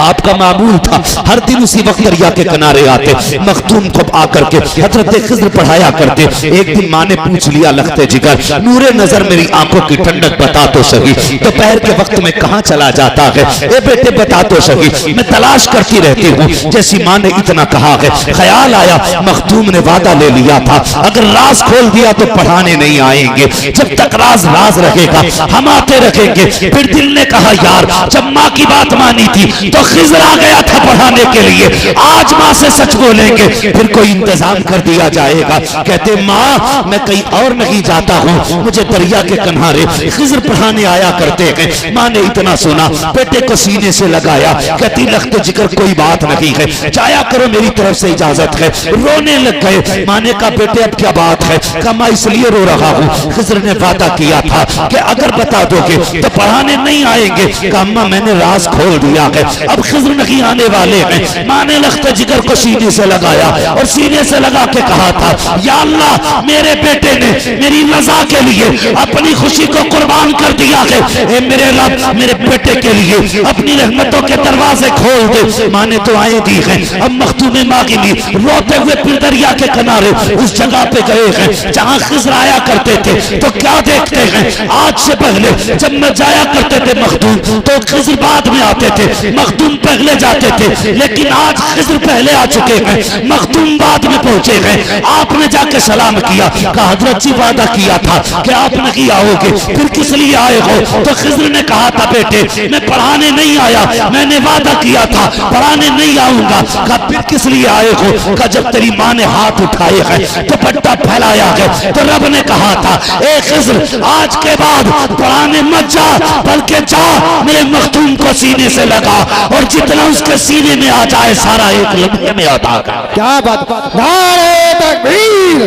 आपका मामूल था, हर दिन उसी वक्त दरिया के किनारे आते, मखदूम को आकर के हजरत खिज्र पढ़ाया करते। एक दिन माँ ने पूछ लिया लखते जिगर नूरे नजर मेरी आंखों की ठंडक बता तो सही, दोपहर के वक्त में कहाँ चला जाता है? ए बेटे बता तो सही, मैं तलाश करती रहती हूँ। जैसी माँ ने इतना कहा है, ख्याल आया मखदूम ने वादा ले लिया था अगर राज खोल दिया तो पढ़ाने नहीं आएंगे, जब तक राज राज रहेगा हम आते रहेंगे। फिर दिल ने कहा यार जब माँ की बात मानी थी तो खिज्र आ गया था पढ़ाने के लिए, आज माँ से सच बोलेंगे फिर कोई इंतजाम कर दिया जाएगा। कहते माँ मैं कहीं और नहीं जाता हूँ, मुझे दरिया के किनारे खिज्र पढ़ाने आया करते हैं। माँ ने इतना सुना, बेटे को सीने से लगाया। कहती लखते जिगर कोई बात नहीं है, जाया करो मेरी तरफ से इजाजत है। रोने लग गए। माँ ने कहा बेटे अब क्या बात है? कहा मैं इसलिए रो रहा हूँ, खिज्र ने वादा किया था कि अगर बता दोगे तो पढ़ाने नहीं आएंगे। कहा अम्मा मैंने राज खोल दिया दिया है। अब खिज़्र नहीं आने वाले हैं। माँ ने लख्त जिगर को सीने से लगाया और सीने से लगा के कहा था, या अल्लाह मेरे बेटे ने मेरी रजा के लिए अपनी खुशी को कुर्बान कर दिया है। ए मेरे रब, मेरे बेटे के लिए अपनी रहमतों के दरवाजे खोल दे। माँ ने तो आए दी है। अब मखदूम मागिनी रोते हुए फिर दरिया के किनारे उस जगह पे गए हैं जहाँ खिज़्र आया करते थे। तो क्या देखते हैं, आज से पहले जब मैं जाया करते थे मखदूम, तो खिज़्र बाद में आते थे, मखदूम पहले जाते थे। लेकिन आज खिज़्र पहले आ चुके हैं, मखदूम बाद में पहुंचे हैं। आपने जाके सलाम किया, कहा हजरत जी वादा किया था कि आप नहीं आओगे, फिर किस लिए आए हो? तो खिज़्र ने कहा था, बेटे मैं पढ़ाने नहीं आया, मैंने वादा किया था पढ़ाने नहीं आऊंगा। कहा फिर किस लिए आए हो? कहा जब तेरी माँ ने हाथ उठाए हैं, दुपट्टा फैलाया है, तो रब ने कहा था, ए खिज़्र आज के बाद पढ़ाने मत जा, बल्कि जा मेरे मखदूम को सीने से लगा और जितना उसके सीने में आ जाए सारा एक लम्हे में अता कर। क्या बात, नारे तकबीर,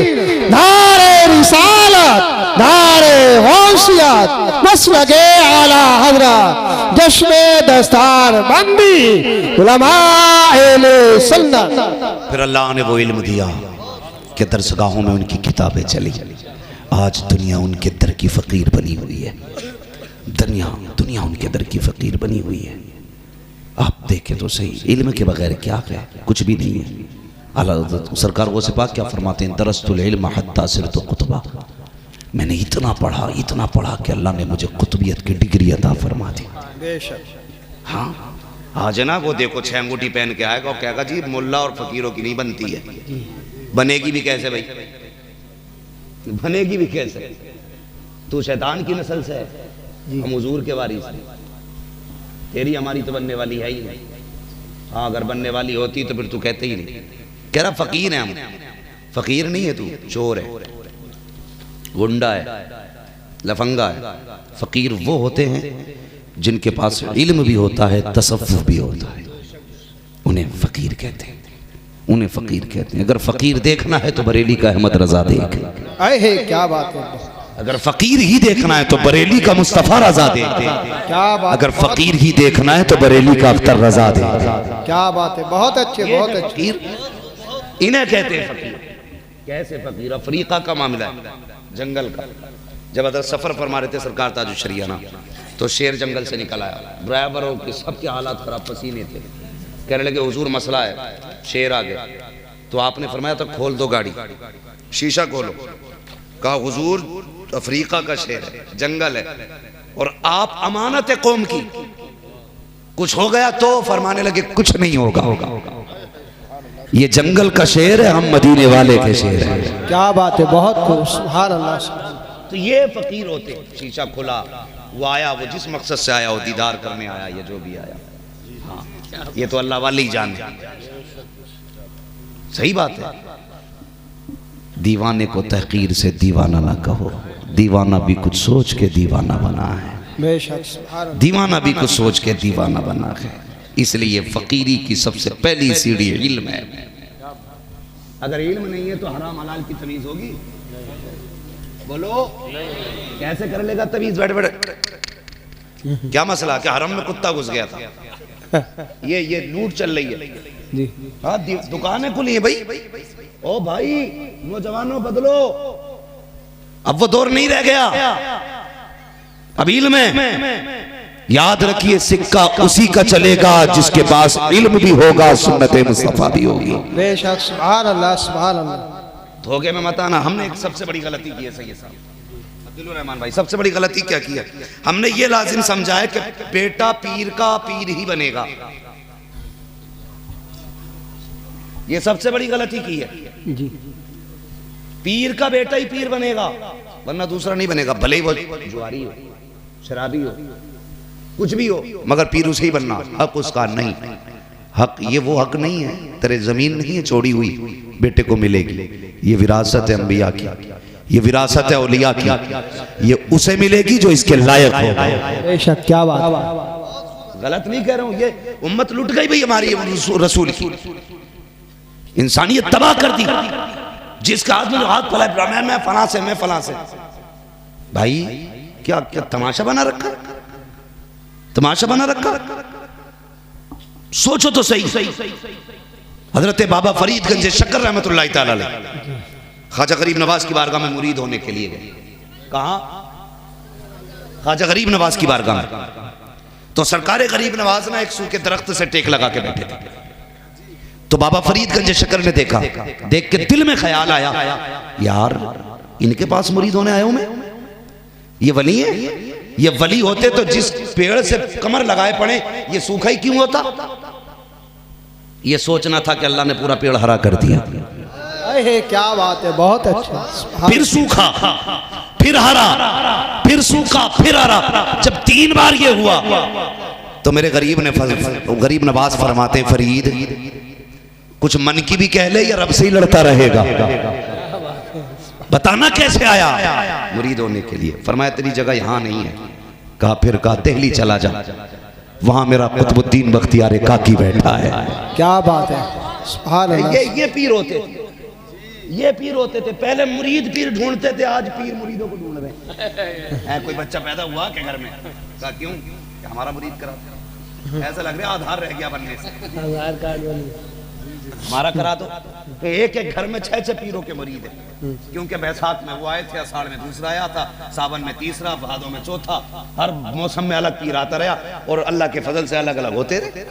नारे रिसालत, नारे गौसियत, मसलके आला हज़रत, जश्न दस्तार बंदी, उलमाए सुन्नत। फिर अल्लाह ने वो इल्म दिया कि दरसगाहों में उनकी किताबें चली। आज दुनिया उनके दर की फ़कीर बनी हुई है। दुनिया उनके दर की फ़कीर बनी हुई है। आप देखें तो सही, इल्म के बगैर क्या है, कुछ भी नहीं है। आला सरकार वो से पाक क्या फरमाते हैं, दरस्तुल इल्म हत्ता सिरतु कुतबा। मैंने इतना पढ़ा कि अल्लाह ने मुझे कुतुबियत की डिग्री अता फरमा दी। हाँ, आज ना वो देखो 6 अंगूठी पहन के आएगा और कहेगा जी मुल्ला और फकीरों की नहीं बनती है। बनेगी भी कैसे भाई, बनेगी भी कैसे? तू शैतान की नस्ल से है, हम हुजूर के वारिस हैं। तेरी हमारी तो बनने वाली है ही नहीं। हाँ, अगर बनने वाली होती तो फिर तू कहते ही नहीं। कह रहा फकीर है हम। फकीर नहीं है तू, चोर है, गुंडा है, लफंगा है। फकीर वो होते हैं जिनके पास इल्म भी होता है, तसव्वुफ भी होता है, उन्हें फकीर कहते हैं। उन्हें फकीर कहते हैं। अगर फकीर देखना है तो बरेली का अहमद रजा देख। अरे क्या बात है। अगर फकीर ही देखना है तो बरेली का मुस्तफा रजा देख। क्या बात। अगर फकीर ही देखना है तो बरेली का अख्तर रजा दे। क्या बात है, बहुत अच्छे, बहुत अच्छे। फकीर इन्हें कहते हैं फकीर। कैसे फकीर? अफ्रीका का मामला है, जंगल का। जब अदर सफर फरमा रहे थे सरकार ताजुल शरिया ना, तो शेर जंगल से निकल आया। ड्राइवरों के सबके हालात खराब, पसीने थे। कहने लगे हुजूर मसला है, शेर आ गया। तो आपने फरमाया तो खोल दो गाड़ी, शीशा खोलो। कहा हुजूर अफ्रीका का शेर है, जंगल है, और आप अमानत है कौम की, कुछ हो गया तो? फरमाने लगे कुछ नहीं होगा, ये जंगल का शेर है, हम मदीने वाले के शेर हैं। क्या बात है, बहुत खूब, सुभान अल्लाह। तो ये फकीर होते। शीशा खुला, वो आया, वो जिस मकसद से आया, वो दीदार करने आया, ये जो भी आया। हाँ, ये तो अल्लाह वाले ही जाने। सही बात है। दीवाने को तहकीर से दीवाना ना कहो, दीवाना भी कुछ सोच के दीवाना बना है। बेशक, दीवाना भी कुछ सोच के दीवाना बना है। इसलिए फकीरी की सबसे पहली सीढ़ी इल्म है। अगर इल्म नहीं है तो हराम हलाल की तमीज होगी? बोलो, कैसे कर लेगा तमीज? बैठे बैठे क्या मसला? क्या हरम में कुत्ता घुस गया था? ये लूट चल रही है जी। हाँ, दुकानें खुली है भाई। ओ भाई नौजवानों बदलो, अब वो दौर नहीं रह गया। अब इल्म है। याद रखिए, सिक्का उसी का चलेगा जिसके पास इल्म भी होगा, सुन्नत मुस्तफा भी होगी। बेशक, सुभान अल्लाह, सुभान अल्लाह। धोखे में मत आना। हमने एक सबसे बड़ी गलती की है सैयद साहब अब्दुल रहमान भाई, सबसे बड़ी गलती क्या की है? हमने ये लाजिम समझा है कि बेटा पीर का पीर ही बनेगा। ये सबसे बड़ी गलती की है जी। पीर का बेटा ही पीर बनेगा, वरना दूसरा नहीं बनेगा। भले ही वो जुआरी हो, शराबी हो, कुछ भी हो, मगर पीर उसे ही बनना। हक उसका नहीं। हक ये वो हक नहीं है, तेरे जमीन नहीं है छोड़ी हुई, बेटे को मिलेगी। ये विरासत है अंबिया की, ये विरासत है औलिया की, ये उसे मिलेगी जो इसके लायक होगा। बेशक, क्या बात। गलत नहीं कह रहा हूं, ये उम्मत लुट गई भाई हमारी रसूल की। इंसानियत तबाह कर दी। जिसका हाथ में हाथ फैलाए, मैं फला से, मैं फला से। भाई क्या क्या तमाशा बना रखा, तमाशा बना रखा। सोचो तो सही, हजरत बाबा फरीदगंज शक्कर रहमतुल्लाह तआला अलैह ख्वाजा गरीब नवाज की बारगाह में मुरीद होने के लिए गए। कहाँ? ख्वाजा गरीब नवाज की बारगाह में। तो सरकार गरीब नवाज ना एक सूखे दरख्त से टेक लगा के बैठे थे। तो बाबा फरीदगंज शक्कर ने देखा, देख के दिल में ख्याल आया, यार इनके पास मुरीद होने आया हूं मैं, ये वली है। ये वली होते तो जिस पेड़ से कमर लगाए पड़े ये सूखा ही क्यों होता? ये सोचना था कि अल्लाह ने पूरा पेड़ हरा कर दिया। अरे क्या बात है, बहुत अच्छा। फिर सूखा, फिर हरा, फिर सूखा, फिर हरा। जब 3 बार ये हुआ तो मेरे गरीब नवाज फरमाते, फरीद कुछ मन की भी कह ले या रब से ही लड़ता रहेगा? बताना कैसे आया मुरीद होने के लिए? फरमाया तेरी जगह यहां नहीं है। कहा फिर? कहा दिल्ली चला जा, वहां मेरा कुतुबुद्दीन बख्तियार काकी बैठा है। क्या बात है, सुभान अल्लाह। ये पीर होते थे, ये पीर होते थे। पहले मुरीद पीर ढूंढते थे, आज पीर मुरीदों को ढूंढ रहे हैं। कोई बच्चा पैदा हुआ के घर में, कहा क्यों? हमारा मुरीद करा। ऐसा लग रहा है आधार रह गया बनने से, आधार कार्ड हमारा करा दो। तो एक एक घर में 6-6 पीरों के मुरीद है। क्योंकि बैसाख में वो आए थे, आषाढ़ में दूसरा आया था, सावन में तीसरा, भादों में चौथा, हर मौसम में अलग पीर आता रहा और अल्लाह के फजल से अलग अलग होते रहे।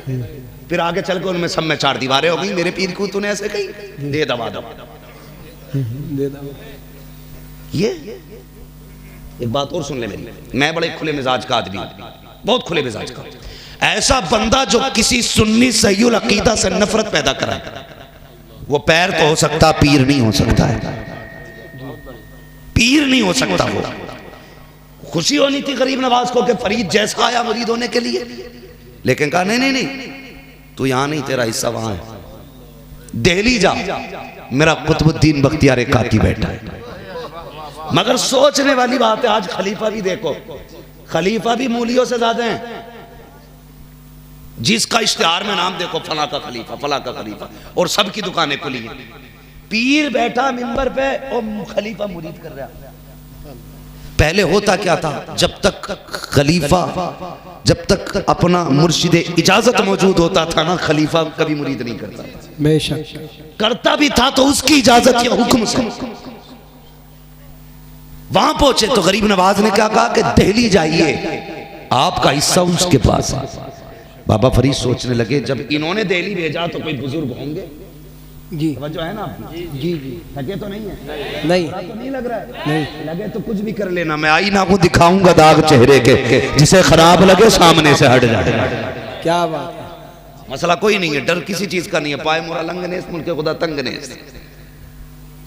फिर आगे चल के उनमें सब में 4 दीवारें हो गई। मेरे पीर को तूने ऐसे कही, दे दबा दबा। ये एक बात और सुन ले मेरी, मैं बड़े खुले मिजाज का आदमी, बहुत खुले मिजाज का। ऐसा बंदा जो किसी सुन्नी सहीउल अकीदा से नफरत पैदा कराए, वो पैर तो हो सकता, पीर नहीं हो सकता है। पीर नहीं हो सकता। वो खुशी होनी थी गरीब नवाज को कि फरीद जैसा आया मुरीद होने के लिए, लेकिन कहा नहीं नहीं नहीं, तू यहां नहीं, तेरा हिस्सा वहां है, दिल्ली जा, मेरा कुतुबुद्दीन बख्तियार काकी बैठा है। मगर सोचने वाली बात है, आज खलीफा भी देखो, खलीफा भी मूलियों से ज्यादा हैं। जिसका इश्तिहार में नाम देखो, फला का खलीफा, फला का खलीफा, और सबकी दुकानें खुली हैं। पीर बैठा मिंबर पे और खलीफा मुरीद कर रहा। पहले होता क्या था, जब तक खलीफा, जब तक अपना मुर्शिद इजाजत मौजूद होता था ना, खलीफा कभी मुरीद नहीं करता। बेशक करता भी था तो उसकी इजाजत या हुक्म से। वहां पहुंचे तो गरीब नवाज ने क्या कहा कि दिल्ली जाइए, आपका हिस्सा उसके पास है। बाबा फरीद सोचने लगे, जब इन्होंने दिल्ली भेजा तो कोई बुजुर्ग होंगे जी, जो है ना आपकी? जी जी। थके तो नहीं है? नहीं तो नहीं लग रहा है? नहीं लगे तो कुछ भी कर लेना, मैं आईना को दिखाऊंगा दाग चेहरे के, जिसे खराब लगे सामने से हट जाए। क्या बात है। मसला कोई नहीं है, डर किसी चीज का नहीं है। पाए मोरा लंग ने मुल्क खुदा तंग ने,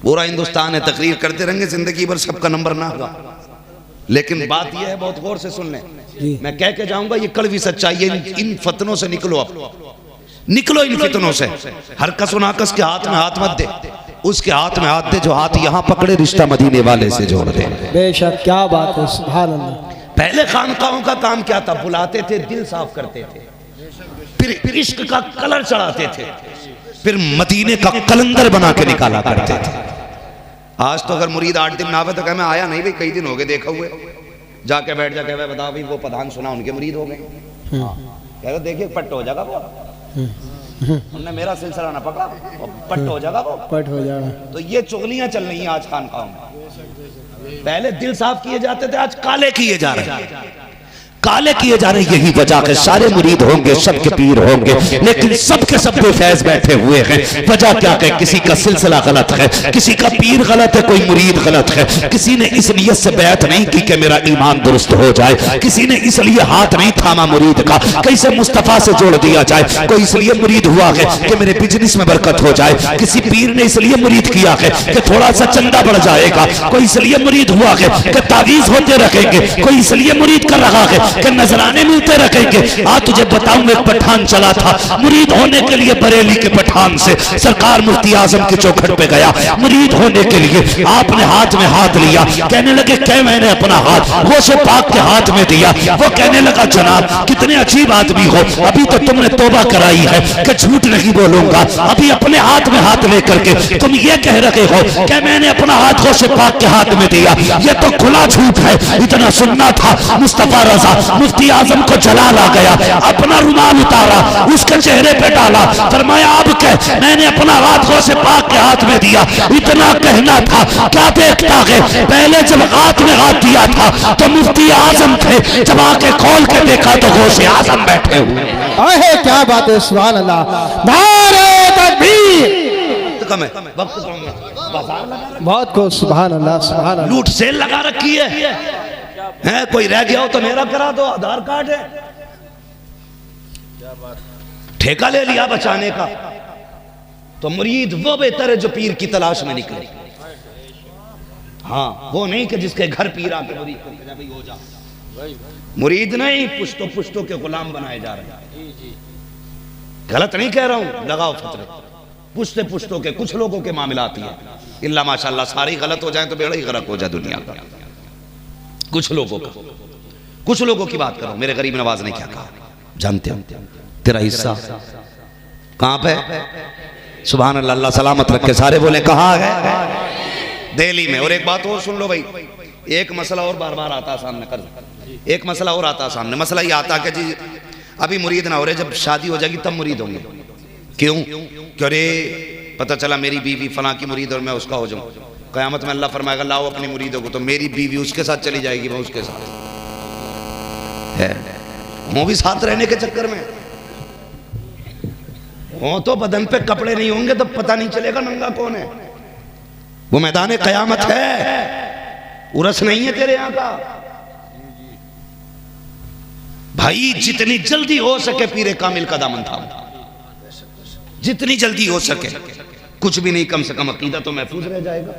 पूरा हिंदुस्तान है, तकरीर करते रहेंगे जिंदगी भर, सबका नंबर ना होगा। लेकिन बात यह है, बहुत गौर से सुन लें, मैं कह के जाऊंगा, ये कड़वी सच्चाई है। इन फतनों से निकलो, अब निकलो इन फितनों से। हर कस नाकस के हाथ में हाथ मत दे, उसके हाथ में हाथ दे जो हाथ यहां पकड़े, रिश्ता मदीने वाले से जोड़ दे। बेशक क्या बात है, सुभान अल्लाह। पहले खानकाहों का काम क्या था? बुलाते थे, दिल साफ करते थे, फिर इश्क का कलर चढ़ाते थे, फिर मदीने का कलंदर बना के निकाला करते थे। आज तो अगर मुरीद 8 दिन ना आवे तो कहे मैं आया नहीं भाई, कई दिन हो गए देखा हुए, जाके बैठ जा, कहे बता भाई वो प्रधान सुना उनके मुरीद हो गए। कह रहे देखिए पट्ट हो जाएगा वो, उनने मेरा सिलसिला ना पकड़ा, पट्ट हो जाएगा वो, पट हो जाएगा। तो ये चुगलियां चल रही हैं आज खानकाहों में। पहले दिल साफ किए जाते थे, आज काले किए जा रहे हैं, काले किए जा रहे। यही वजह के सारे मुरीद होंगे, सबके पीर होंगे, लेकिन सबके सब बेफैज बैठे हुए हैं। वजह क्या है? किसी का सिलसिला गलत है, किसी का पीर गलत है, कोई मुरीद गलत है। किसी ने इस नियत से बैत नहीं की कि मेरा ईमान दुरुस्त हो जाए, किसी ने इसलिए हाथ नहीं थामा मुरीद का कैसे मुस्तफा से जोड़ दिया जाए, कोई इसलिए मुरीद हुआ है कि मेरे बिजनेस में बरकत हो जाए, किसी पीर ने इसलिए मुरीद किया है कि थोड़ा सा चंदा बढ़ जाएगा, कोई इसलिए मुरीद हुआ है कि तावीज होते रखेंगे, कोई इसलिए मुरीद कर रहा है कि नजराने मिलते रखेंगे। आज तुझे बताऊं, एक पठान चला था मुरीद होने के लिए, बरेली के पठान से सरकार मुफ्ती आजम के चौखट पे गया मुरीद होने के लिए। आपने हाथ में हाथ लिया, कहने लगे क्या? मैंने अपना हाथ वो से पाक के हाथ में दिया। वो कहने लगा जनाब कितने अजीब आदमी हो, अभी तो तुमने तौबा कराई है कि झूठ नहीं बोलूंगा, अभी अपने हाथ में हाथ लेकर के तुम ये कह रहे हो कि मैंने अपना हाथ वो से पाक के हाथ में दिया। ये तो खुला झूठ है। इतना सुनना था मुस्तफा रजा मुफ्ती आजम को जलाल आ गया, अपना रुमाल उतारा, उसके चेहरे पे डाला, फरमाया अब कह, मैंने अपना हाथ गौसे पाक के हाथ में दिया, इतना कहना था, क्या देखता है, पहले जब हाथ में हाथ दिया था तो मुफ्ती आजम थे, जब आके खोल के देखा तो गौसे आजम बैठे हुए। अहे क्या बात है, सुभान अल्लाह, नारे तकबीर। कम है, वक्त कम है, बाजार लगा बहुत कुछ, सुभान अल्लाह, सुभान अल्लाह। लूट सेल लगा रखी है, कोई रह गया हो तो मेरा करा दो, आधार कार्ड है, ठेका ले लिया बचाने का। तो मुरीद वो बेहतर है जो पीर की तलाश में निकले, हाँ वो नहीं कि जिसके घर पीर आके मुरीद करके जा, भाई हो जा। मुरीद नहीं, पुश्तों पुश्तों के गुलाम बनाए जा रहे हैं। गलत नहीं कह रहा हूं, लगाओ फतरे, पुश्ते पुश्तों के कुछ लोगों के मामला आती है, इल्ला माशाल्लाह सारी गलत हो जाए तो बेड़ा ही गरक हो जाए दुनिया का। कुछ लोगों का, कुछ लोगों की बात करो। मेरे गरीब नवाज ने क्या कहा जानते हो? तेरा हिस्सा कहां पे? सुभान अल्लाह, अल्लाह सलामत रखे। सारे बोले कहां है? दिल्ली में। और एक बात और सुन लो भाई, एक मसला और बार बार आता सामने, कर एक मसला और आता सामने। मसला ये आता कि जी अभी मुरीद ना हो रहे, जब शादी हो जाएगी तब मुरीद होंगे। क्यों? क्यों रे पता चला मेरी बीवी फलां की मुरीद और मैं उसका हो जाऊं, क़यामत में अल्लाह फरमाएगा लाओ अपनी मुरीदों को, तो मेरी बीवी उसके साथ चली जाएगी, मैं उसके साथ है। वो भी साथ रहने के चक्कर में हो, तो बदन पे कपड़े नहीं होंगे तो पता नहीं चलेगा नंगा कौन है। वो मैदान क़यामत है, उरस नहीं है तेरे यहां का भाई। जितनी जल्दी हो सके पीरे कामिल का दामन थाम, जितनी जल्दी हो सके। कुछ भी नहीं, कम से कम अकीदा तो महफूज रह जाएगा।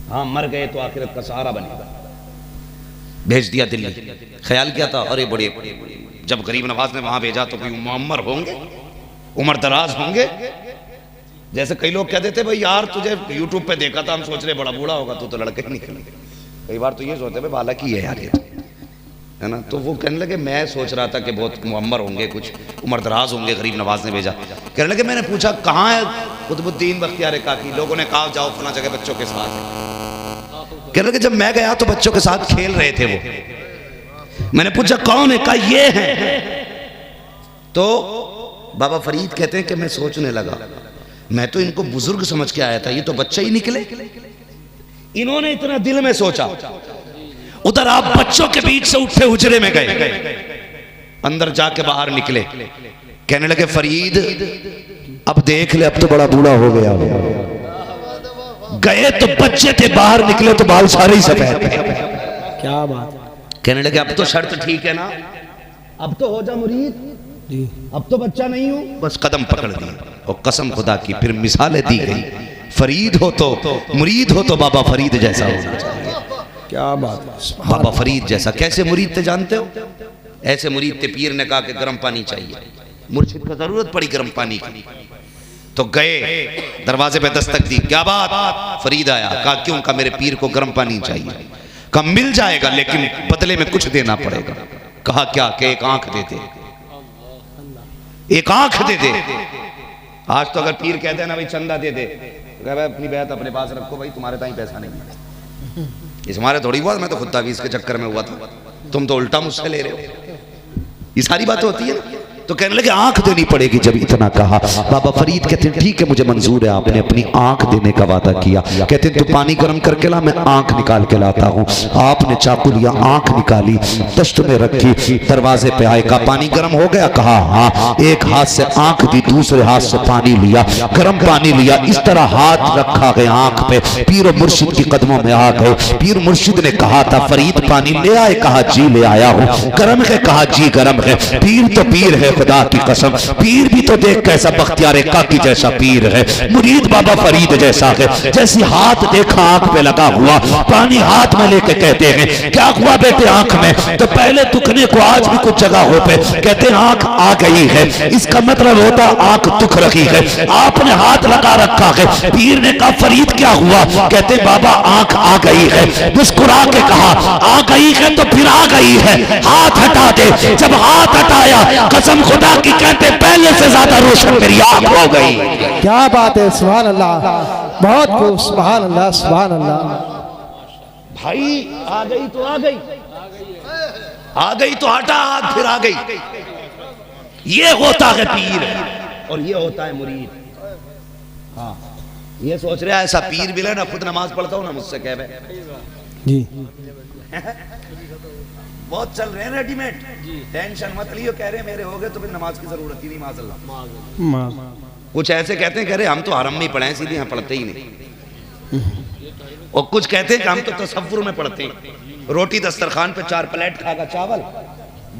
हाँ मर गए तो आखिरत का सहारा बनेगा। भेज दिया दिल्ली, ख्याल किया था अरे बड़े, जब गरीब नवाज ने वहां भेजा तो कोई मुअम्मर होंगे, उम्र दराज होंगे। जैसे कई लोग कहते थे भाई यार तुझे यूट्यूब पे देखा था, हम सोच रहे बड़ा बूढ़ा होगा, तो लड़के निकले। कई बार तो ये सोचते भाई बालक ही है यार ये, है ना। तो वो कहने लगे मैं सोच रहा था कि बहुत मुअम्मर होंगे, कुछ उम्र दराज होंगे। गरीब नवाज ने भेजा, कहने लगे मैंने पूछा कहाँ है कुतुबुद्दीन बख्तियार काकी? लोगों ने कहा जाओ फला जगह बच्चों के साथ है। कहने लगे जब मैं गया तो बच्चों के साथ खेल रहे थे वो। मैंने पूछा कौन है? कहा ये है। तो बाबा फरीद कहते हैं कि मैं सोचने लगा, मैं तो इनको बुजुर्ग समझ के आया था, ये तो बच्चे ही निकले। इन्होंने इतना दिल में सोचा। उधर आप बच्चों के बीच से उठे हुजरे में गए, अंदर जाके बाहर निकले, कहने लगे फरीद अब देख ले, अब तो बड़ा बूढ़ा हो गया। गए तो बच्चे थे, बाहर निकले तो बाल सारे ही सफेद। क्या बात। कहने लगे अब तो शर्त ठीक है ना, अब तो हो जा मुरीद, अब तो बच्चा नहीं हूं। बस कदम पकड़ दिया और कसम खुदा की फिर मिसालें दी गई। फरीद हो तो मुरीद हो तो बाबा फरीद जैसा होना चाहिए। क्या बात है, बाबा फरीद जैसा। कैसे मुरीद थे जानते हो? ऐसे मुरीद थे, पीर ने कहा कि गर्म पानी चाहिए, मुर्शिद को जरूरत पड़ी गर्म पानी की, तो गए दरवाजे पे दस्तक दी, क्या बात? फरीद आया, कहा क्यों? कहा मेरे पीर को गर्म पानी चाहिए। कहा मिल जाएगा लेकिन बदले में कुछ देना पड़ेगा। कहा क्या? कि एक आंख दे दे, एक आंख दे दे। आज तो अगर पीर कहते हैं ना भाई चंदा दे दे, तो भाई अपनी बैत अपने पास रखो भाई, तुम्हारे ताई पैसा नहीं है। इस हमारे थोड़ी बहुत, मैं तो खुद तावीज़ के चक्कर में हुआ था, तुम तो उल्टा मुझसे ले रहे हो। ये सारी बातें होती है ना। तो कहने लगे आंख देनी पड़ेगी। जब इतना कहा बाबा फरीद कहते हैं ठीक है मुझे मंजूर है, आपने अपनी आंख देने का वादा किया। कहते हैं तू पानी गर्म करके ला, मैं आंख निकाल के लाता हूँ। आपने चाकू लिया, आंख निकाली, दश्त में रखी, दरवाजे पे आए, कहा पानी गर्म हो गया? कहा हाँ। एक हाथ से आंख दी, दूसरे हाथ से पानी लिया, गर्म पानी लिया, इस तरह हाथ रखा गया आंख पे, पीर मुर्शिद की कदमों में आ गए। पीर मुर्शिद ने कहा था फरीद पानी ले आए? कहा जी ले आया हूँ। गर्म है? कहा जी गर्म है। पीर तो पीर है, खुदा की कसम, पीर भी तो देख कैसा बख्तियार काकी जैसा पीर है, मुरीद बाबा फरीद जैसा है। जैसी हाथ देखा आंख पे लगा हुआ, पानी हाथ में लेके कहते हैं क्या हुआ बेटे आंख में? तो पहले दुखने को आज भी कुछ जगहों पे कहते हैं आंख आ गई है, इसका मतलब होता आंख दुख रही है। आपने हाथ लगा रखा है। पीर ने कहा फरीद क्या हुआ? कहते बाबा आंख आ गई है। मुस्कुरा के कहा आ गई है तो फिर आ गई है, हाथ हटा दे। जब हाथ हटाया कसम खुदा की कहते पहले से ज्यादा रोशन मेरी आंख हो गई। क्या बात है, सुभान अल्लाह, बहुत खूब, सुभान अल्लाह, सुभान अल्लाह। भाई आ गई तो आ गई, आ गई तो हटा हाथ, फिर आ गई। ये होता है पीर और ये होता है मुरीद। हाँ, ये सोच रहा है ऐसा पीर मिले ना, खुद नमाज पढ़ता हूँ ना, मुझसे कह जी बहुत चल रहे हैं रेडीमेड, टेंशन मत लियो, कह रहे हैं मेरे हो गए तो फिर नमाज की जरूरत ही नहीं, माज़अल्लाह। कुछ ऐसे कहते हैं, कह रहे हम तो हरम में ही पढ़े हैं, सीधे यहाँ पढ़ते ही नहीं। और कुछ कहते हैं कि हम तो तसव्वुर में पढ़ते हैं, रोटी दस्तरखान पे 4 प्लेट खागा चावल,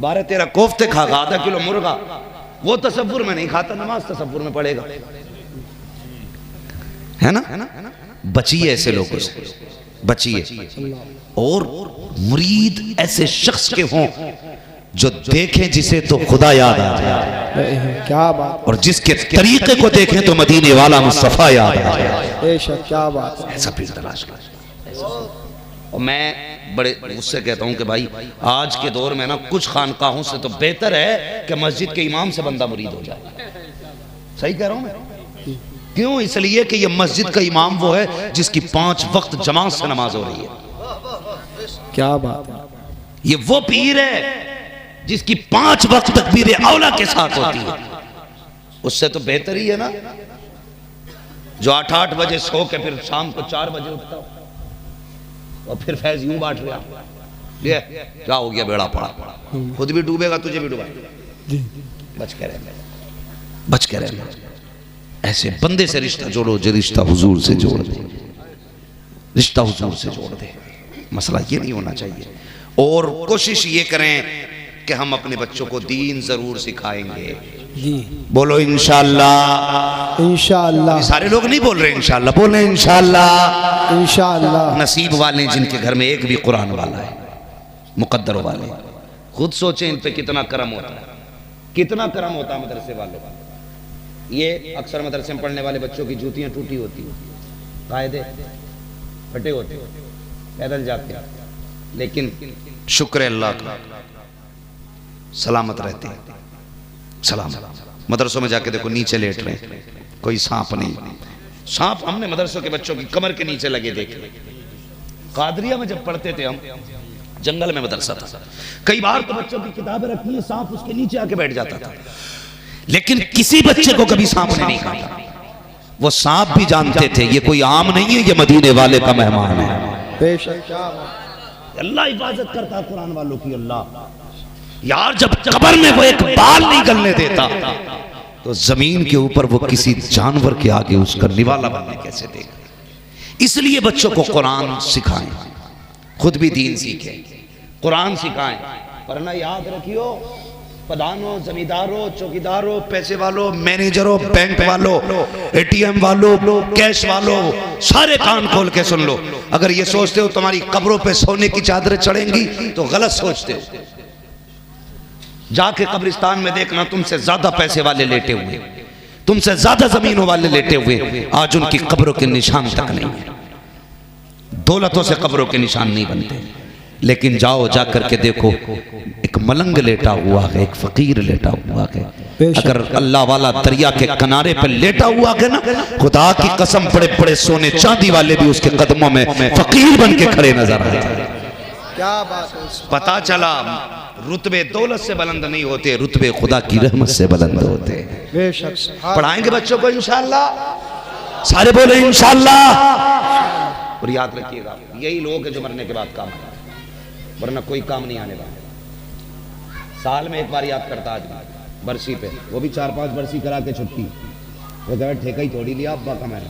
12-13 कोफ्ते खागा, आधा किलो मुर्गा, वो तसव्वुर में नहीं खाता, नमाज तसव्वुर में पढ़ेगा। है ना? बचिए ऐसे लोगों से, बचिए। और मुरीद ऐसे शख्स के हों जो देखें जिसे तो खुदा याद आ जाए, क्या बात, और जिसके तरीके को देखें तो मदीने वाला मुस्तफा याद आ जाए। बेशक, क्या बात। ऐसा पीर तलाश कर। और मैं बड़े उससे कहता हूं कि भाई आज के दौर में ना कुछ खानकाहों से तो बेहतर है कि मस्जिद के इमाम से बंदा मुरीद हो जाए। सही कह रहा हूं मैं? क्यों? इसलिए कि ये मस्जिद का इमाम वो है जिसकी 5 वक्त जमात से नमाज हो रही है। क्या बात। ये वो पीर है जिसकी 5 वक्त तकबीर औला के साथ होती है। उससे तो बेहतर ही है ना जो 8-8 बजे सो के फिर शाम को 4 बजे उठता हो और फिर फैज यूं बांट रहा, ये क्या हो गया, बेड़ा पड़ा, खुद भी डूबेगा तुझे भी डूबेगा। बच के रहना, बच के रहना। ऐसे बंदे से रिश्ता जोड़ो जो रिश्ता हुजूर से जोड़ दे, रिश्ता हुजूर से जोड़ दे। मसला ये नहीं होना चाहिए। और कोशिश ये करें कि हम अपने बच्चों को दीन जरूर सिखाएंगे। जी बोलो इंशाअल्लाह। इंशाअल्लाह। सारे लोग नहीं बोल रहे इंशाअल्लाह, बोले इंशाअल्लाह। इंशाअल्लाह। नसीब वाले जिनके घर में एक भी कुरान वाला है, मुकद्दर वाले, खुद सोचें इन पे कितना करम होता है, कितना करम होता है मदरसे वालों का। ये अक्सर मदरसे में पढ़ने वाले बच्चों की जूतियां टूटी होती हैं, कायदे फटे होते, पैदल जाते हैं, लेकिन शुक्र अल्लाह का सलामत रहते हैं। सलामत। मदरसों में जाके देखो नीचे लेट रहे हैं, कोई सांप नहीं। सांप हमने मदरसों के बच्चों की कमर के नीचे लगे देखे। कादरिया में जब पढ़ते थे हम, जंगल में मदरसा था, कई बार तो बच्चों की किताबें रखी है, सांप उसके नीचे आके बैठ जाता था, लेकिन किसी बच्चे को कभी सांप ने नहीं काटा। वो सांप भी जानते थे ये कोई आम नहीं है, ये मदीने वाले का मेहमान है। बेशक, अल्लाह हिफाजत करता कुरान वालों की। अल्लाह यार, जब कब्र में वो एक बाल नहीं गलने देता तो जमीन के ऊपर वो किसी जानवर के आगे उसका निवाला बनने कैसे देगा। इसलिए बच्चों को कुरान सिखाएं, खुद भी दीन सीखें, कुरान सिखाएं। वरना याद रखियो, प्रधानों, जमींदारों, चौकीदारों, पैसे वालों, मैनेजरों, बैंक वालों, एटीएम वालों, कैश वालों, सारे कान खोल के सुन लो। अगर ये सोचते हो तुम्हारी कब्रों पे सोने की चादरें चढ़ेंगी तो गलत सोचते हो। जाके कब्रिस्तान में देखना, तुमसे ज्यादा पैसे वाले लेटे हुए, तुमसे ज्यादा जमीनों वाले लेटे हुए, आज उनकी कब्रों के निशान तक नहीं है। दौलतों से कब्रों के निशान नहीं बनते, लेकिन जाओ जाकर के देखो, एक मलंग लेटा हुआ है, एक फकीर लेटा हुआ है। अगर अल्लाह वाला दरिया के किनारे पर लेटा हुआ है ना, खुदा की कसम बड़े बड़े सोने चांदी वाले भी उसके कदमों में फकीर बन के खड़े नजर आते हैं। क्या बात है। पता चला रुतबे दौलत से बुलंद नहीं होते, रुतबे खुदा की रहमत से बुलंद होते। बेशक। पढ़ाएंगे बच्चों को इंशाअल्लाह, सारे बोले इंशाअल्लाह। और याद रखिएगा, यही लोग हैं जो मरने के बाद काम आए, वरना कोई काम नहीं आने वाला। साल में एक बार याद करता आदमी बरसी पे, वो भी 4-5 बरसी करा के छुट्टी, वो कहे ठेका ही थोड़ी लिया अब्बा का मैंने,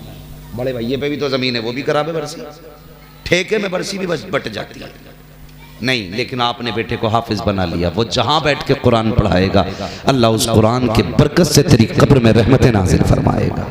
बड़े भैये पे भी तो जमीन है, वो भी करा बरसी, ठेके में बरसी भी बस बट जाती है। नहीं, लेकिन आपने बेटे को हाफिज बना लिया, वो जहां बैठ के कुरान पढ़ाएगा, अल्लाह उस कुरान के बरकत से तेरी कब्र में रहमतें नाजिल फरमाएगा,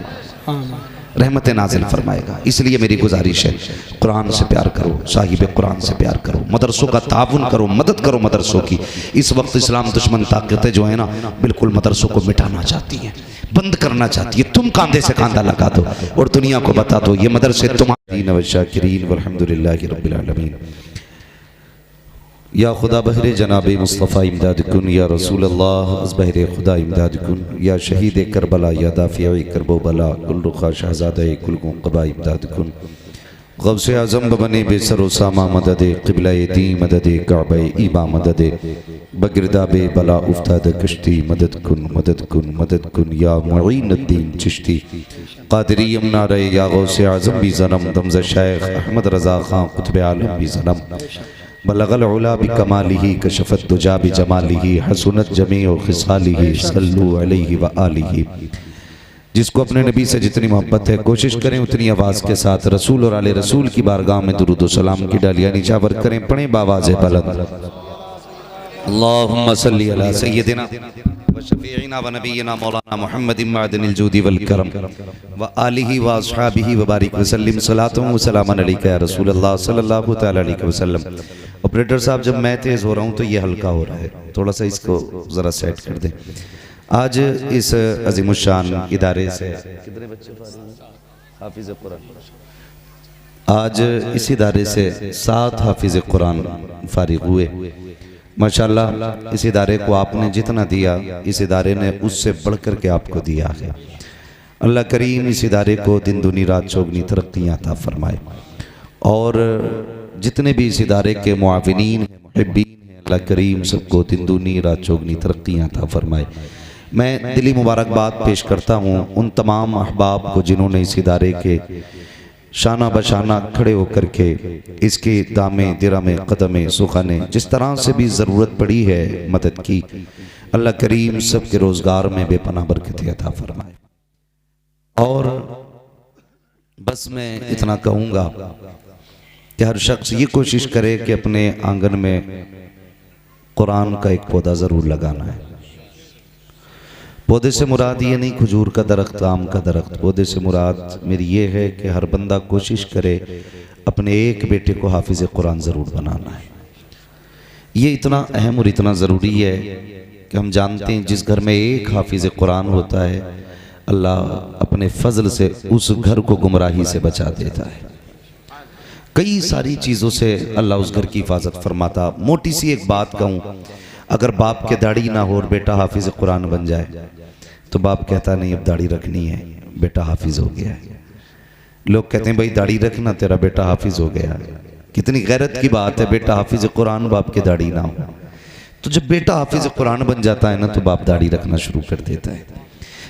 रहमतें नाजिल फरमाएगा। इसलिए मेरी गुजारिश है, कुरान से प्यार करो, साहिब कुरान से प्यार करो, मदरसों का ताउन करो, मदद करो मदरसों की। इस वक्त इस्लाम दुश्मन ताकतें जो है ना, बिल्कुल मदरसों को मिटाना चाहती हैं, बंद करना चाहती है। तुम कांधे से कांधा लगा दो और दुनिया को बता दो ये मदरसे तुम्हारी। शाकिरीन वल्हम्दुलिल्लाहि रब्बिल आलमीन। या खुदा बहरे जनाब मुस्तफ़ा इमदाद कुन, या रसूल अल्लाह बहरे खुदा इमदाद कुन, या शहीद करबला, या दाफ़िया करबो बला, कुल रुखा शहज़ादा कुल कबा इमदाद कुन, गौसे आज़म बने बेसरोसामा मदद क़िबला दी मदद काबा ईबा मदद बगिरदा बे बला उफ्ताद कश्ती मदद कुन मदद कुन या मुईनुद्दीन चिश्ती क़ादिरी यमुना रे या गौसे आज़म भी ज़नम दमज़ शेख अहमद रज़ा ख़ान क़ुत्ब आलम भी ज़नम बलगल उला बिकमालिही कशफत दुजा बिजमालिही हसनत जमीउ खिसालिही सल्लु अलैहि व आलिही। जिसको अपने नबी से जितनी मोहब्बत है कोशिश करें उतनी आवाज़ के साथ रसूल और आले रसूल की बारगाह में दुरूद व सलाम की डालियाँ निछावर करें, पढ़ें बावाज़ बुलंद। अल्लाहुम्मा सल्ली अला सय्यिदिना व शफीइना व नबीना मौलाना मुहम्मदिन मअदनिल जूदी वल करम व आलिहि व अस्हाबिहि व बारिक व सल्लिम सलातुन व सलामन अलैका या रसूल अल्लाह सल्लल्लाहु तआला अलैहि वसल्लम। ऑपरेटर साहब, जब मैं तेज़ हो रहा हूँ तो ये हल्का हो रहा है, थोड़ा सा इसको ज़रा सेट कर दें। आज इस अज़ीमुश्शान इदारे से कितने बच्चे हाफिज़ कुरान, आज इस इदारे से 7 हाफिज़ कुरान फारिग हुए। माशाल्लाह, इस इदारे को आपने जितना दिया इस इदारे ने उससे बढ़ कर के आपको दिया है। अल्लाह करीम इस इदारे को दिन दुनी रात चौगनी तरक्कियाँ अता फरमाए और जितने भी इस इदारे के मुआविनीन हैं, मुहिब्बीन हैं, अल्लाह करीम सबको दिन दुनी रात चौगनी तरक्कियाँ अता फरमाए। मैं दिली मुबारकबाद पेश करता हूँ उन तमाम अहबाब को जिन्होंने इस इदारे के शाना बशाना खड़े होकर के इसके दामे दिरामे कदमे सुखाने जिस तरह से भी ज़रूरत पड़ी है मदद की। अल्लाह करीम सब के रोज़गार में बेपनाह बरकत अता फरमाए। और बस मैं इतना कहूँगा कि हर शख्स ये कोशिश करे कि अपने आंगन में कुरान का एक पौधा ज़रूर लगाना है। पौधे से मुराद ये नहीं खजूर का दरख्त, आम का दरख्त, पौधे से मुराद मेरी ये है कि हर बंदा कोशिश करे अपने एक बेटे को हाफिज़ कुरान ज़रूर बनाना है। ये इतना अहम और इतना ज़रूरी है कि हम जानते हैं जिस घर में एक हाफिज़ कुरान होता है अल्लाह अपने फजल से उस घर को गुमराही से बचा देता है। कई सारी चीज़ों से अल्लाह उस घर की हिफाजत फरमाता। मोटी सी एक बात कहूँ, अगर बाप के दाढ़ी ना हो और बेटा हाफिज़ कुरान बन जाए तो बाप कहता नहीं अब दाढ़ी रखनी है, बेटा हाफिज़ हो गया है। लोग कहते हैं भाई दाढ़ी रखना, तेरा बेटा हाफिज़ हो गया। कितनी गैरत की बात है, बेटा हाफिज़ कुरान बाप के दाढ़ी ना हो। तो जब बेटा हाफिज़ कुरान बन जाता है ना तो बाप दाढ़ी रखना शुरू कर देता है।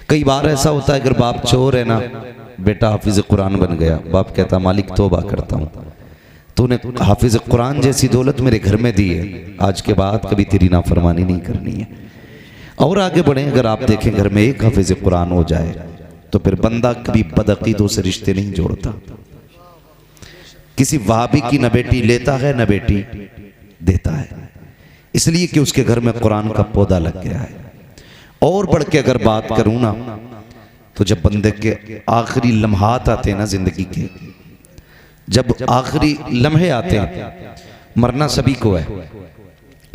कई बार ऐसा होता है अगर बाप चोर है ना, बेटा हाफिज़ कुरान बन गया, बाप कहता मालिक तौबा करता हूँ, तूने हाफिज़ कुरान जैसी दौलत मेरे घर में दी है, आज के बाद कभी तेरी नाफरमानी नहीं करनी है। और आगे बढ़े, अगर आप देखें घर में एक हाफिज़ कुरान हो जाए तो फिर बंदा कभी बदअकीदों से रिश्ते नहीं जोड़ता। किसी वहाबी की न बेटी लेता है न बेटी देता है, इसलिए कि उसके घर में कुरान का पौधा लग गया है। और बढ़ के अगर बात करूं ना तो जब बंदे के आखिरी लम्हात आते हैं ना जिंदगी के, जब आखिरी लम्हे आते हैं, मरना सभी को है,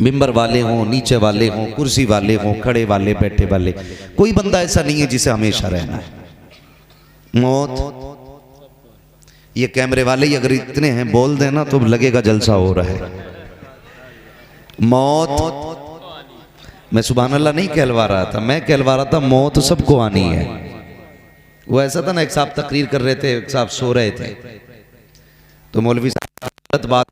मिंबर वाले हों, नीचे वाले हों, कुर्सी वाले हों, खड़े वाले, बैठे वाले, कोई बंदा ऐसा नहीं है जिसे हमेशा रहना है। मौत, ये कैमरे वाले ही अगर इतने हैं बोल देना तो लगेगा जलसा हो रहा है। मौत, मैं सुभान अल्लाह नहीं कहलवा रहा था, मैं कहलवा रहा था मौत सबको आनी है। वो ऐसा था ना, एक साहब तकरीर कर रहे थे, एक साहब सो रहे थे तो मौलवी साहब गलत बात